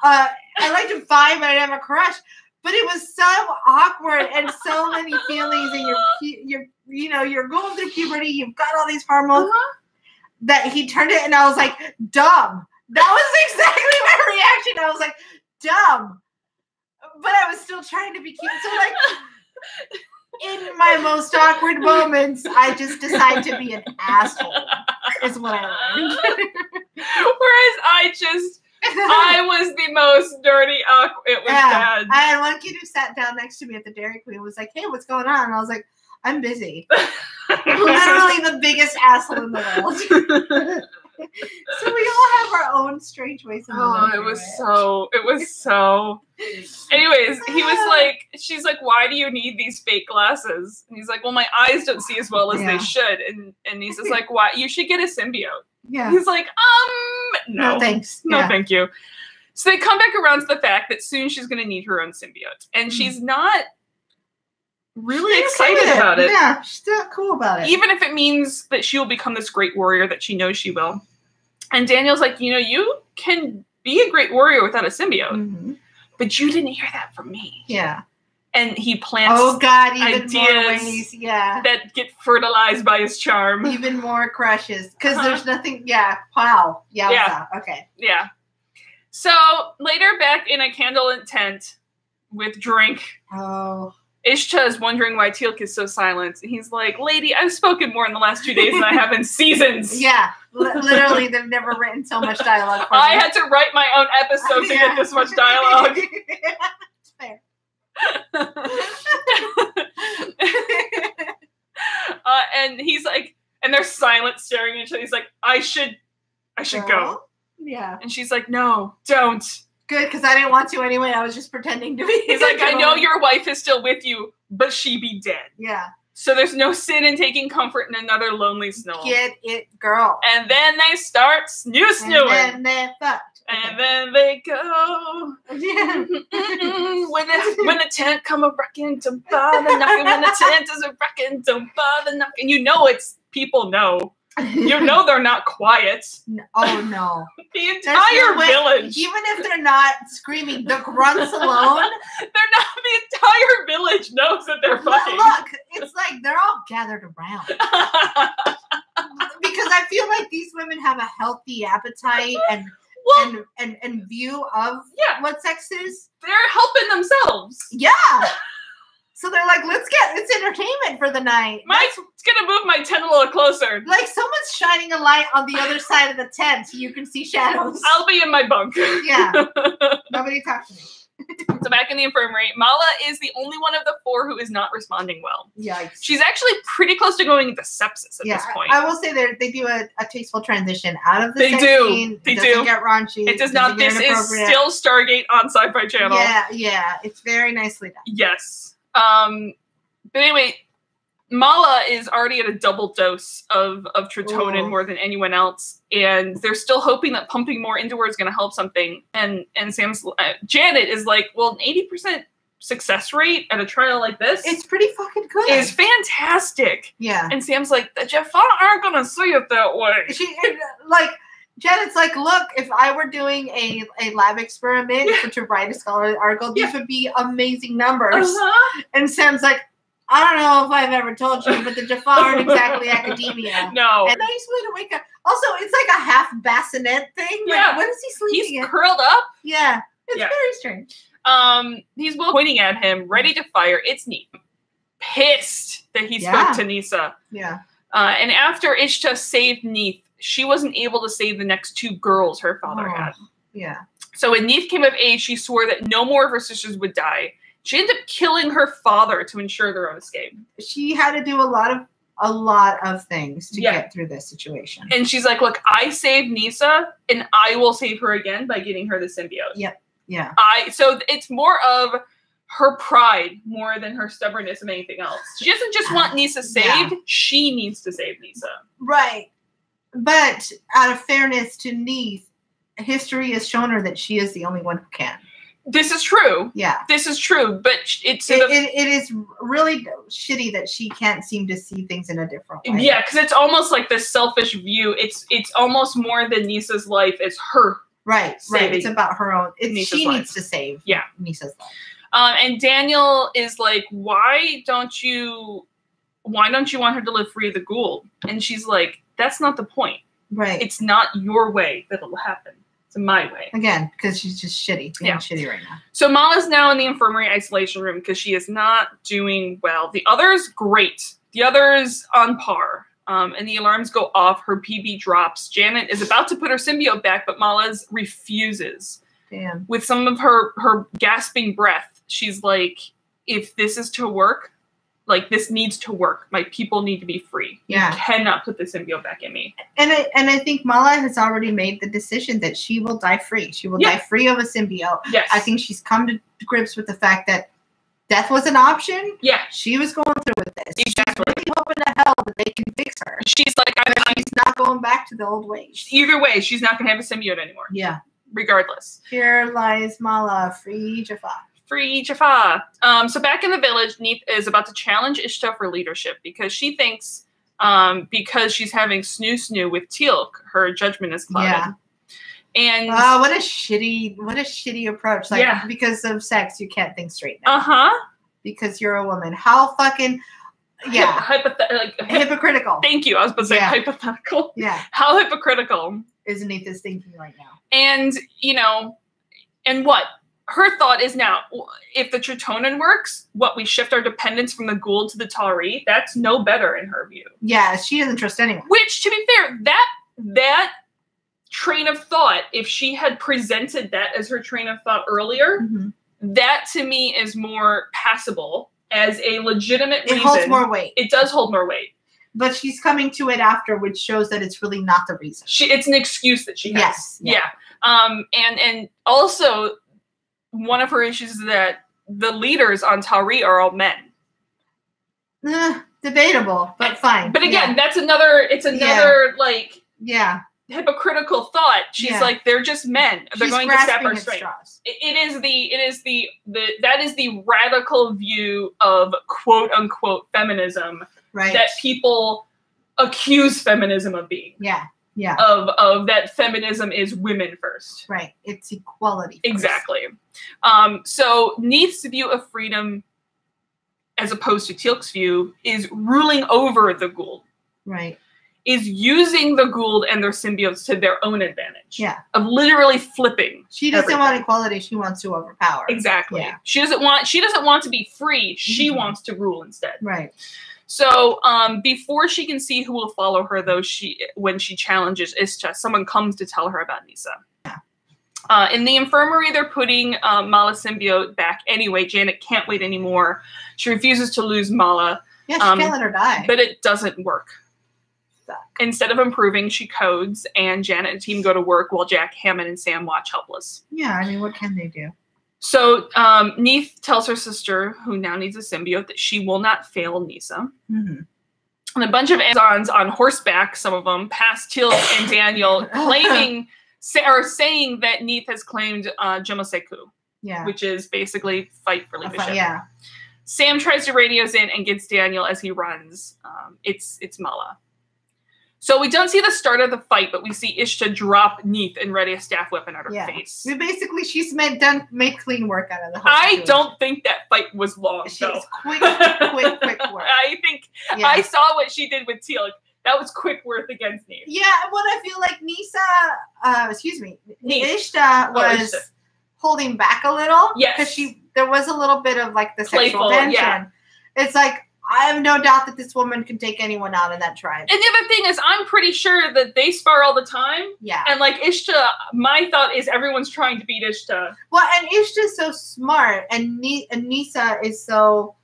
I liked him fine, but I didn't have a crush. But it was so awkward and so many feelings. And you're going through puberty. You've got all these hormones. That he turned it, and I was like, dumb. That was exactly my reaction. I was like, dumb. But I was still trying to be cute. So, like, in my most awkward moments, I just decide to be an asshole, is what I learned. Whereas I was the most dirty, awkward. It was bad. I had one kid who sat down next to me at the Dairy Queen and was like, hey, what's going on? And I was like, I'm busy. Literally the biggest asshole in the world. So we all have our own strange ways of living. It was so. Anyways, he was like, she's like, why do you need these fake glasses? And he's like, well, my eyes don't see as well as they should. And he's just like, why? You should get a symbiote. Yeah. He's like, no thanks. No, thank you. So they come back around to the fact that soon she's going to need her own symbiote. And she's not really excited about it. Yeah, she's not cool about it. Even if it means that she will become this great warrior that she knows she will. And Daniel's like, you can be a great warrior without a symbiote. But you didn't hear that from me. Yeah. And he plants even ideas more ways, that get fertilized by his charm. Even more crushes. Because there's nothing, wow. Yeah. Okay. Yeah. So later back in a candlelit tent with drink. Oh. Ishta is wondering why Teal'c is so silent. And he's like, lady, I've spoken more in the last 2 days than I have in seasons. Yeah. Literally, they've never written so much dialogue. I had to write my own episode to get this much dialogue. It's fair. he's like, and they're silent, staring at each other. He's like, I should go. Yeah. And she's like, no, don't. Good, because I didn't want to anyway. I was just pretending to be. He's like, I know your wife is still with you, but she be dead. Yeah. So there's no sin in taking comfort in another lonely snow. Get it, girl. And then they start snoo-snooing. And then they fucked. And then they go. Yeah. When the tent come a-wrecking, don't bother knocking. When the tent is a-wrecking, don't bother knocking. You know it's people know. You know they're not quiet. Oh, no. The entire village. Even if they're not screaming, the grunts alone. They're not. The entire village knows that they're fucking. Look, it's like they're all gathered around. Because I feel like these women have a healthy appetite and view of what sex is. They're helping themselves. Yeah. So they're like, it's entertainment for the night. It's gonna move my tent a little closer. Like someone's shining a light on the other side of the tent so you can see shadows. I'll be in my bunk. Yeah. Nobody talk to me. So back in the infirmary, Mala is the only one of the 4 who is not responding well. Yikes. She's actually pretty close to going into sepsis at this point. I will say they do a tasteful transition out of the sex scene. They do. It doesn't get raunchy. It does not. This is still Stargate on Sci-Fi Channel. Yeah. It's very nicely done. Yes. But anyway, Mala is already at a double dose of Tritonin more than anyone else, and they're still hoping that pumping more into her is going to help something. And Sam's Janet is like, well, an 80% success rate at a trial like this, it's pretty fucking good. Is fantastic. Yeah. And Sam's like, the Jaffa aren't going to see it that way. Janet's like, look, if I were doing a lab experiment to write a scholarly article, these would be amazing numbers. And Sam's like, I don't know if I've ever told you, but the Jaffa aren't exactly academia. No. And nice way to wake up. Also, it's like a half bassinet thing. Like, what is he sleeping in? He's curled up. Yeah. It's very strange. He's pointing at him, ready to fire. It's Neith. Pissed that he spoke to Nisa. Yeah. And after Ishta saved Neith, she wasn't able to save the next 2 girls her father had. Yeah. So when Neith came of age, she swore that no more of her sisters would die. She ended up killing her father to ensure their own escape. She had to do a lot of things to get through this situation. And she's like, look, I saved Nisa, and I will save her again by getting her the symbiote. Yep. Yeah. So it's more of her pride more than her stubbornness of anything else. She doesn't just want Nisa saved. She needs to save Nisa. Right. But out of fairness to Neith, history has shown her that she is the only one who can. This is true. Yeah. This is true. But it is really shitty that she can't seem to see things in a different way. Yeah, because it's almost like this selfish view. It's almost more than Nisa's life. It's her. Right. It's about her own. She needs to save Nisa's life. And Daniel is like, why don't you want her to live free of the ghoul? And she's like, that's not the point. Right. It's not your way that'll happen. It's my way. Again, because she's just shitty. Being shitty right now. So Mala's now in the infirmary isolation room because she is not doing well. The others, great. The others, on par. And the alarms go off. Her PB drops. Janet is about to put her symbiote back, but Mala's refuses. Damn. With some of her gasping breath, she's like, if this is to work, like, this needs to work. My people need to be free. Yeah. You cannot put the symbiote back in me. And I think Mala has already made the decision that she will die free. She will die free of a symbiote. Yes. I think she's come to grips with the fact that death was an option. Yeah. She was going through with this. Exactly. She's really hoping to hell that they can fix her. She's like, she's not going back to the old ways. Either way, she's not going to have a symbiote anymore. Yeah. Regardless. Here lies Mala, free Jaffa. Free Jaffa. So back in the village, Neith is about to challenge Ishta for leadership because she thinks because she's having snoo with Teal'c, her judgment is clouded. Yeah. And what a shitty approach. Like, because of sex, you can't think straight now. Uh-huh. Because you're a woman. How fucking hypocritical. Thank you. I was about to say hypothetical. Yeah. How hypocritical is Neith's thinking right now? And and what? Her thought is now, if the Tritonin works, we shift our dependence from the ghoul to the Tari, that's no better in her view. Yeah, she doesn't trust anyone. Which, to be fair, that train of thought, if she had presented that as her train of thought earlier, that to me is more passable as a legitimate reason. It holds more weight. It does hold more weight. But she's coming to it after, which shows that it's really not the reason. It's an excuse that she has. Yes. Yeah. And also, one of her issues is that the leaders on Tauri are all men. Debatable, but fine. But again, that's another, like... Yeah. Hypocritical thought. She's like, they're just men. They're going to sap our strength. That is the radical view of quote unquote feminism that people accuse feminism of being. Yeah. Yeah. Of that feminism is women first. Right. It's equality first. Exactly. So Neith's view of freedom, as opposed to Teal'c's view, is ruling over the Goa'uld. Right. Is using the Goa'uld and their symbiotes to their own advantage. Yeah. Of literally flipping. She doesn't want equality. She wants to overpower. Exactly. Yeah. She doesn't want to be free. She wants to rule instead. Right. So before she can see who will follow her, though, when she challenges Ishta, someone comes to tell her about Nyssa. Yeah. In the infirmary, they're putting Mala's symbiote back anyway. Janet can't wait anymore. She refuses to lose Mala. Yeah, she can't let her die. But it doesn't work. Instead of improving, she codes, and Janet and the team go to work while Jack, Hammond, and Sam watch helpless. Yeah, I mean, what can they do? So Neith tells her sister, who now needs a symbiote, that she will not fail Nyssa. And a bunch of Amazons on horseback, some of them, pass Teal'c and Daniel, saying that Neith has claimed Jomoseku, which is basically fight for leadership. Yeah. Sam tries to radios in and gets Daniel as he runs. It's Mala. So we don't see the start of the fight, but we see Ishta drop Neith and ready a staff weapon at her face. Basically, she's made clean work out of the whole I don't think that fight was long, though. Quick work. I think I saw what she did with Teal'c. That was quick work against Neith. Yeah, what I feel like Ishta was holding back a little. Yes. Because there was a little bit of like the playful, sexual tension. It's like, I have no doubt that this woman can take anyone out in that tribe. And the other thing is, I'm pretty sure that they spar all the time. Yeah. And like Ishta, my thought is everyone's trying to beat Ishta. Well, and Ishta's so smart, and Nyssa is so,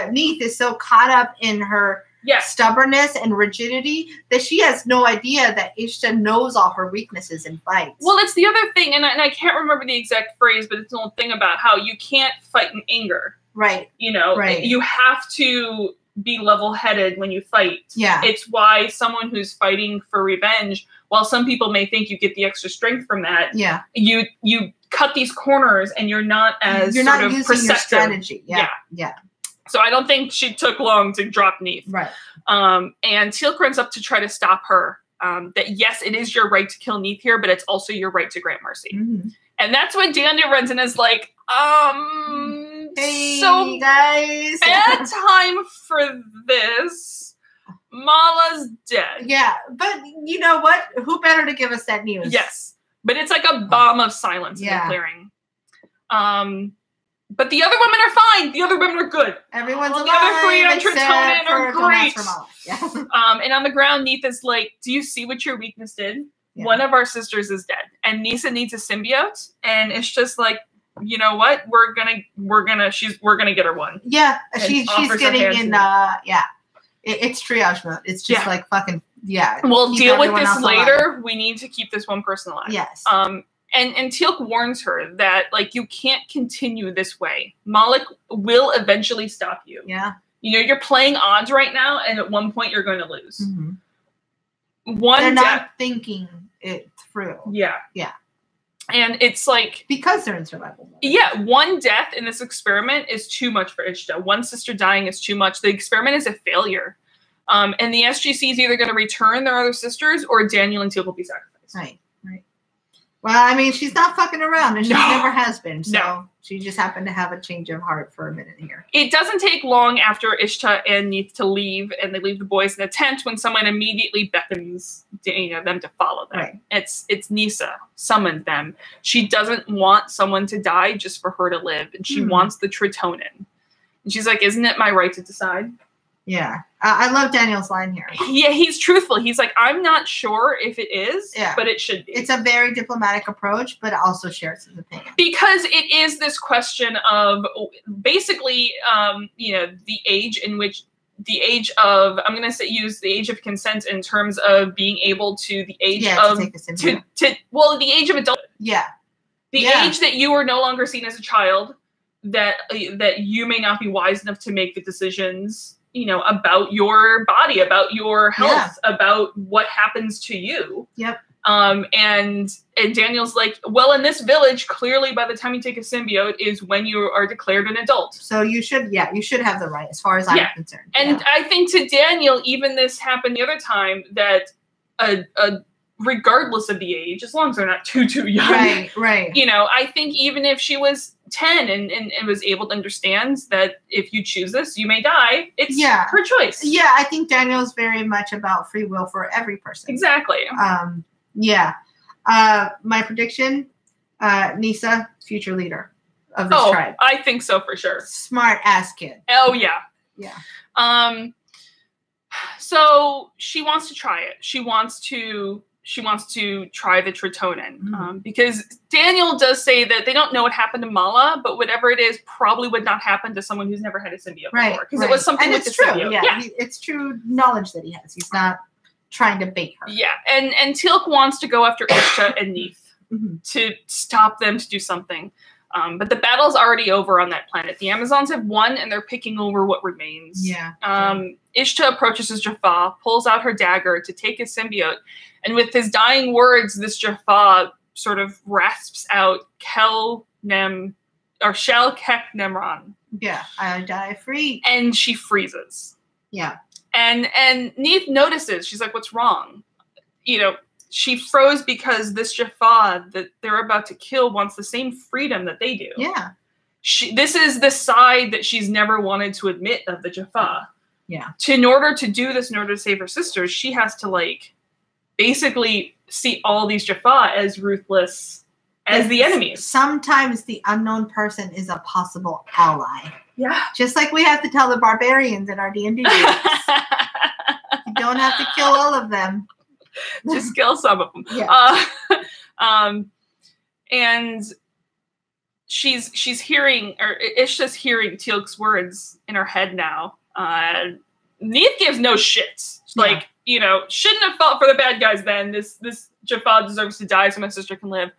Neith is so caught up in her stubbornness and rigidity that she has no idea that Ishta knows all her weaknesses in fights. Well, it's the other thing, and I can't remember the exact phrase, but it's an old thing about how you can't fight in anger. Right. You know, you have to be level-headed when you fight. Yeah. It's why someone who's fighting for revenge, while some people may think you get the extra strength from that, you cut these corners and you're not as using perceptive. Your strategy. Yeah. So I don't think she took long to drop Neith. Right. And Teal'c runs up to try to stop her. That yes, it is your right to kill Neith here, but it's also your right to grant mercy. And that's when Daniel runs in and is like, hey, so guys, bad time for this. Mala's dead. Yeah, but you know what? Who better to give us that news? Yes, but it's like a bomb of silence in the clearing. But the other women are fine. The other women are good. Everyone's alive. The other three on Tritonin are great. Yeah. And on the ground, Neith is like, "Do you see what your weakness did? Yeah. One of our sisters is dead, and Nyssa needs a symbiote." And it's just like, you know what? We're gonna get her one. Yeah, she's getting in. It's triage mode. It's just like fucking We'll deal with this later. Alive. We need to keep this one person alive. Yes. And Teal'c warns her that like you can't continue this way. Malik will eventually stop you. Yeah. You know, you're playing odds right now, and at one point you're going to lose. They're not thinking it through. Yeah. Yeah. And it's like... Because they're in survival mode. Yeah, one death in this experiment is too much for Ishta. One sister dying is too much. The experiment is a failure. And the SGC is either going to return their other sisters or Daniel and Teal'c will be sacrificed. Right. Well, I mean, she's not fucking around, and she never has been. So she just happened to have a change of heart for a minute here. It doesn't take long after Ishta and Neith to leave, and they leave the boys in a tent when someone immediately beckons them to follow them. Right. It's Nyssa summoned them. She doesn't want someone to die just for her to live, and she wants the Tritonin. And she's like, "Isn't it my right to decide?" Yeah. I love Daniel's line here. Yeah, he's truthful. He's like, I'm not sure if it is, but it should be. It's a very diplomatic approach, but also shares his opinion. Because it is this question of basically, the age in which the age of, I'm going to use the age of consent in terms of being able to the age of, the age of adulthood. Yeah. The age that you are no longer seen as a child, that you may not be wise enough to make the decisions, you know, about your body, about your health, about what happens to you. Yep. And Daniel's like, well, in this village, clearly by the time you take a symbiote is when you are declared an adult. So you should have the right, as far as I'm concerned. And I think to Daniel, even this happened the other time, that regardless of the age, as long as they're not too young. Right. You know, I think even if she was 10 and was able to understand that if you choose this, you may die, it's her choice. Yeah, I think Daniel's very much about free will for every person. Exactly. My prediction, Nisa, future leader of this tribe. I think so for sure. Smart ass kid. Oh yeah. Yeah. So she wants to try it. She wants to try the Tritonin, because Daniel does say that they don't know what happened to Mala, but whatever it is probably would not happen to someone who's never had a symbiote before, because it was something with the symbiote. Yeah, it's true knowledge that he has. He's not trying to bait her. Yeah, and Teal'c wants to go after Ishta and Neith to stop them to do something. But the battle's already over on that planet. The Amazons have won, and they're picking over what remains. Yeah. Ishta approaches his Jaffa, pulls out her dagger to take his symbiote, and with his dying words, this Jaffa sort of rasps out Shel Kek Nemron. Yeah, I die free. And she freezes. Yeah. And Neith notices. She's like, what's wrong? You know, she froze because this Jaffa that they're about to kill wants the same freedom that they do. Yeah. This is the side that she's never wanted to admit of the Jaffa. Yeah. In order to do this, in order to save her sisters, she has to, like, basically see all these Jaffa as ruthless as the enemies. Sometimes the unknown person is a possible ally. Yeah. Just like we have to tell the barbarians in our D&D games. You don't have to kill all of them. Just kill some of them. Yeah. And she's hearing, or Ishta's hearing Teal'c's words in her head now. Neith gives no shits. Like, you know, shouldn't have fought for the bad guys then. This Jaffa deserves to die so my sister can live.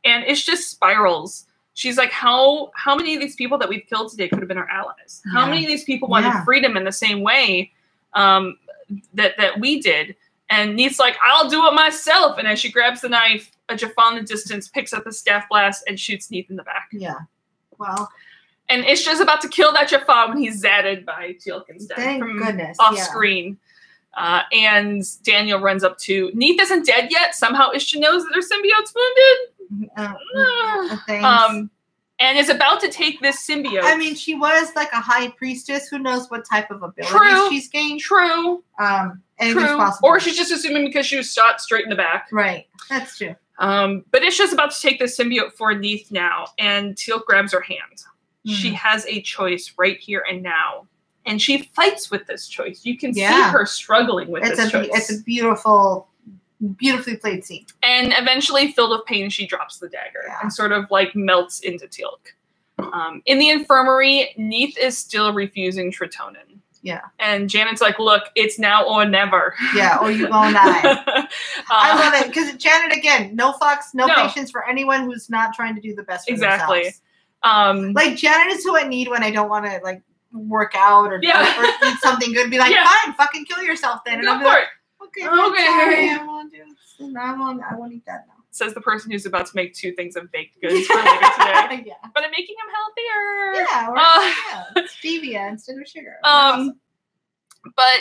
And Ishta spirals. She's like, how many of these people that we've killed today could have been our allies? How many of these people wanted freedom in the same way that we did? And Neith's like, I'll do it myself. And as she grabs the knife, a Jaffa in the distance picks up a staff blast and shoots Neith in the back. Yeah. Well. And Ishta's about to kill that Jaffa when he's zatted by Teal'c instead. Thank goodness. Off screen. And Daniel runs up to, Neith isn't dead yet. Somehow Ishta knows that her symbiote's wounded. And is about to take this symbiote. I mean, she was like a high priestess. Who knows what type of abilities she's gained. True. Or she's just assuming because she was shot straight in the back. Right. That's true. But Ishta's about to take this symbiote for Neith now, and Teal'c grabs her hand. She has a choice right here and now. And she fights with this choice. You can see her struggling with this choice. It's a beautifully played scene. And eventually, filled with pain, she drops the dagger and sort of like melts into Teal'c. In the infirmary, Neith is still refusing Tritonin. Yeah. And Janet's like, look, it's now or never. Yeah, or you gonna die. I love it. Because Janet, again, no fucks, no patience for anyone who's not trying to do the best for themselves. Like, Janet is who I need when I don't want to, like, work out or eat something good. Be like, fine, fucking kill yourself then. And Go I'm for like, it. Sorry, I want to do this. I want to eat that now. Says the person who's about to make 2 things of baked goods for later today. But I'm making them healthier. Yeah, or stevia instead of sugar. But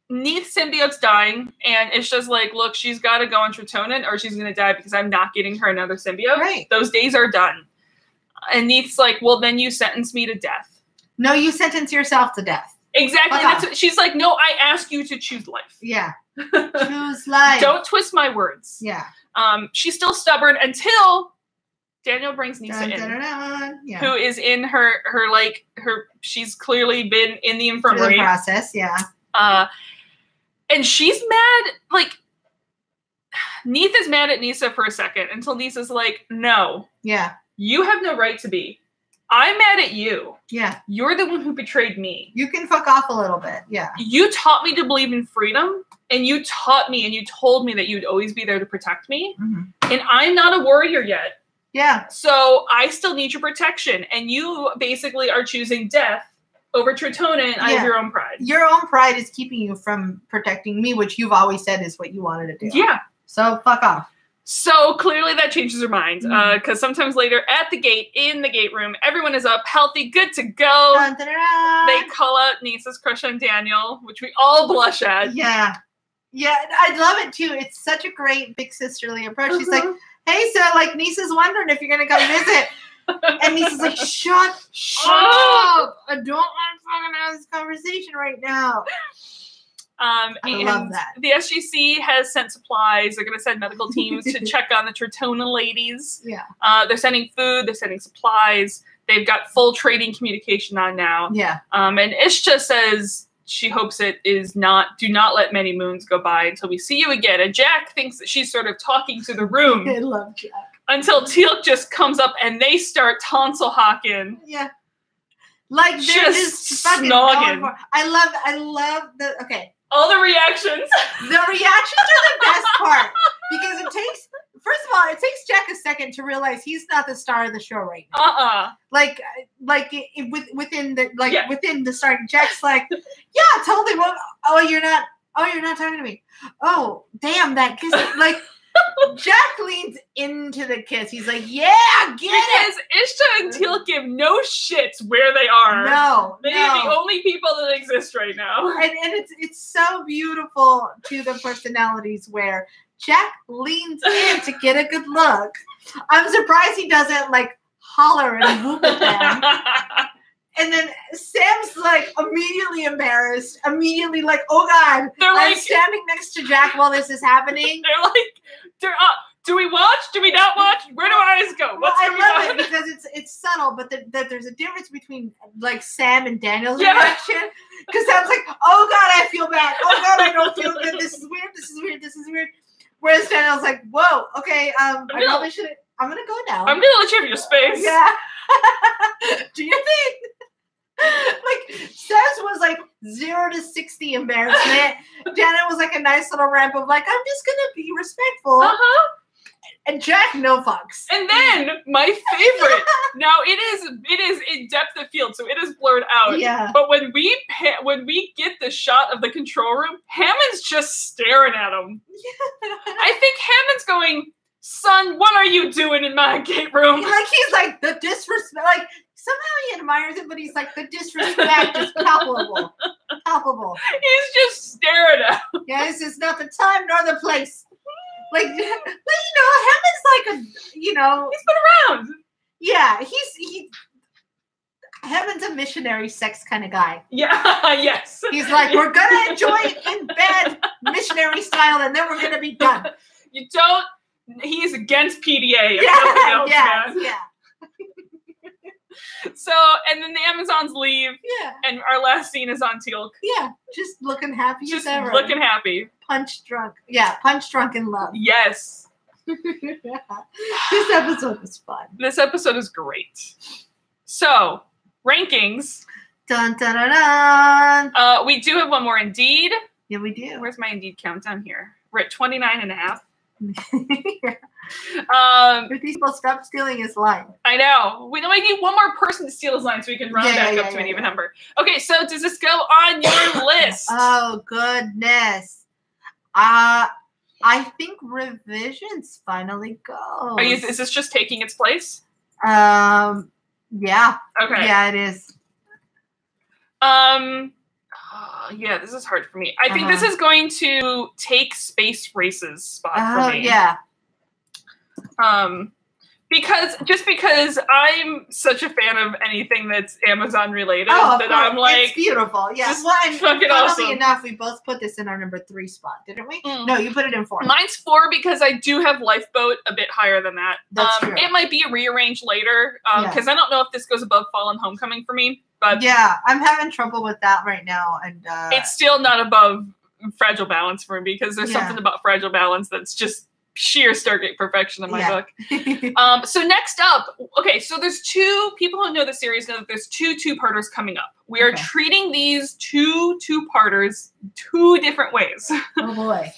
Neith's symbiote's dying, and it's just like, look, she's got to go on Tritonin or she's going to die because I'm not getting her another symbiote. Right. Those days are done. And Neith's like, well, then you sentence me to death. No, you sentence yourself to death. Exactly. That's what, she's like, no, I ask you to choose life. Yeah. Choose life. Don't twist my words. Yeah. She's still stubborn until Daniel brings Nisa in, who is in her she's clearly been in the infirmary process. Yeah. And she's mad. Like, Neith is mad at Nisa for a second until Nisa's like, no. Yeah. You have no right to be. I'm mad at you. Yeah. You're the one who betrayed me. You can fuck off a little bit. Yeah. You taught me to believe in freedom, and you taught me and you told me that you'd always be there to protect me. And I'm not a warrior yet. Yeah. So I still need your protection. And you basically are choosing death over Tritona out of your own pride. Your own pride is keeping you from protecting me, which you've always said is what you wanted to do. Yeah. So fuck off. So clearly that changes her mind, because sometimes later at the gate, in the gate room, everyone is up, healthy, good to go. Dun, dun, dun, dun. They call out Nisa's crush on Daniel, which we all blush at. Yeah. Yeah, I love it too. It's such a great big sisterly approach. She's like, hey, so like Nisa's wondering if you're going to come visit. And Nisa's like, shut up. I don't want to fucking have this conversation right now. I love that. The SGC has sent supplies. They're going to send medical teams to check on the Tritona ladies. Yeah. They're sending food. They're sending supplies. They've got full trading communication on now. Yeah. And Ishta says she hopes it is not, do not let many moons go by until we see you again. And Jack thinks that she's sort of talking to the room. I love Jack. Until Teal'c just comes up and they start tonsil hawking. Yeah. Like they're just fucking snogging. I love the, okay. All the reactions. The reactions are the best part. Because it takes, first of all, it takes Jack a second to realize he's not the star of the show right now. Within the start, Jack's like, yeah, totally. Well, you're not talking to me. Oh, damn, that kiss. Like, Jack leans into the kiss. He's like, yeah, get it. Because Ishta and Teal'c give no shits where they are. No. They are the only people that exist right now. And it's so beautiful to the personalities where Jack leans in to get a good look. I'm surprised he doesn't like holler and whoop at them. And then Sam's like immediately embarrassed, immediately like, oh God, I'm standing next to Jack while this is happening. They're up. Do we watch? Do we not watch? Where do our eyes go? What's going on? I love it because it's subtle, but there's a difference between like Sam and Daniel's reaction. Because Sam's like, oh God, I feel bad. Oh God, I don't feel good. This is weird. This is weird. This is weird. Whereas Daniel's like, whoa, okay, I probably should. I'm gonna go now. I'm gonna let you have your space. Yeah. Do you think? Like Sam's was like 0 to 60 embarrassment. Daniel was like a nice little ramp of like, I'm just gonna be respectful. And Jack, no fucks. And then my favorite. Now it is in depth of field, so it is blurred out. Yeah. But when we get the shot of the control room, Hammond's just staring at him. Yeah. I think Hammond's going, son, what are you doing in my gate room? Like he's like the disrespect. Like somehow he admires it, but he's like the disrespect is palpable. Palpable. He's just staring at him. Yeah, this is not the time nor the place. Like, but Hammond's like he's been around. Yeah, Hammond's a missionary sex kind of guy. Yeah, yes. He's like, we're gonna enjoy it in bed, missionary style, and then we're gonna be done. You don't. He's against PDA. Yeah, yeah. So, and then the Amazons leave. Yeah. And our last scene is on Teal'c. Yeah, just looking happy as ever. Just looking happy. Punch drunk. Yeah, punch drunk in love. Yes. This episode was fun. This episode is great. So, rankings. Dun, dun, dun, dun. We do have one more Indeed. Yeah, we do. Where's my Indeed countdown here? We're at 29.5. If these people stop stealing his line. I know. We need one more person to steal his line so we can round back up to an even number. Okay, so does this go on your list? Oh goodness. I think revisions finally goes. Is this just taking its place? Yeah. Okay. Yeah, it is. Yeah, this is hard for me. I think this is going to take Space Race's spot for me. Yeah. Because I'm such a fan of anything that's Amazon related that I'm like, it's beautiful. Yeah. Well, and fucking awesome. Enough, we both put this in our number 3 spot, didn't we? No, you put it in 4. Mine's 4 because I do have Lifeboat a bit higher than that. That's true. It might be rearranged later because I don't know if this goes above Fall and Homecoming for me. But yeah, I'm having trouble with that right now, and it's still not above Fragile Balance for me because there's something about Fragile Balance that's just sheer Stargate perfection in my book. So next up, okay, so there's people who know the series know that there's two-parters coming up. We are treating these two-parters two different ways. Oh boy.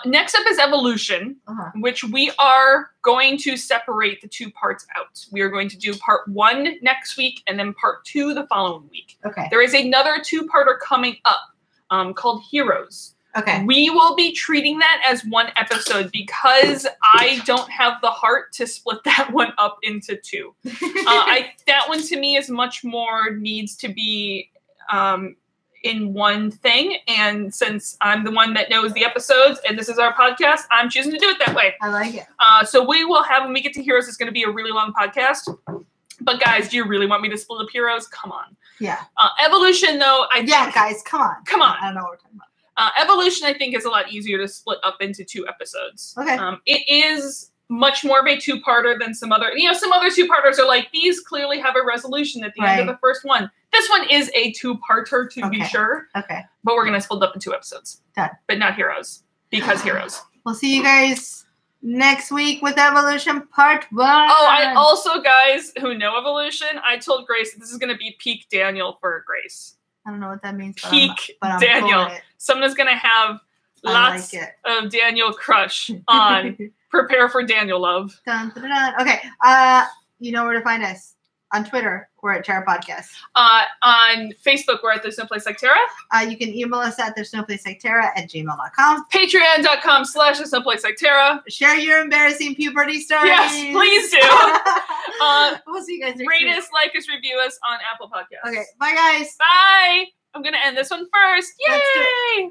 Next up is Evolution, which we are going to separate the 2 parts out. We are going to do part 1 next week and then part 2 the following week. Okay. There is another 2-parter coming up called Heroes. Okay. We will be treating that as one episode because I don't have the heart to split that one up into 2. That one to me is much more needs to be in one thing, and since I'm the one that knows the episodes and this is our podcast, I'm choosing to do it that way. I like it. So we will have, when we get to Heroes, it's going to be a really long podcast. But guys, do you really want me to split up Heroes? Come on. Yeah. Evolution, though, guys, come on. Come on. I don't know what we're talking about. Evolution, I think, is a lot easier to split up into 2 episodes. Okay. It is much more of a 2-parter than some other, some other 2-parters are like, these clearly have a resolution at the end of the first one. This one is a 2-parter to be sure. Okay. But we're going to split up in 2 episodes. Done. But not Heroes. Because Heroes. We'll see you guys next week with Evolution Part 1. Oh, I also, guys who know Evolution, I told Grace that this is going to be peak Daniel for Grace. I don't know what that means. Peak Daniel. Someone's going to have lots of Daniel crush on Prepare for Daniel Love. Dun, dun, dun, dun. Okay. You know where to find us. On Twitter, we're at Terra Podcast. On Facebook, we're at There's No Place Like Terra. You can email us at theresnoplaceliketerra@gmail.com. Patreon.com/There's No Place Like Terra. Share your embarrassing puberty stories. Yes, please do. We'll see you guys next Rate week. us, like us, review us on Apple Podcasts. Okay, bye guys. Bye. I'm going to end this one first. Yay!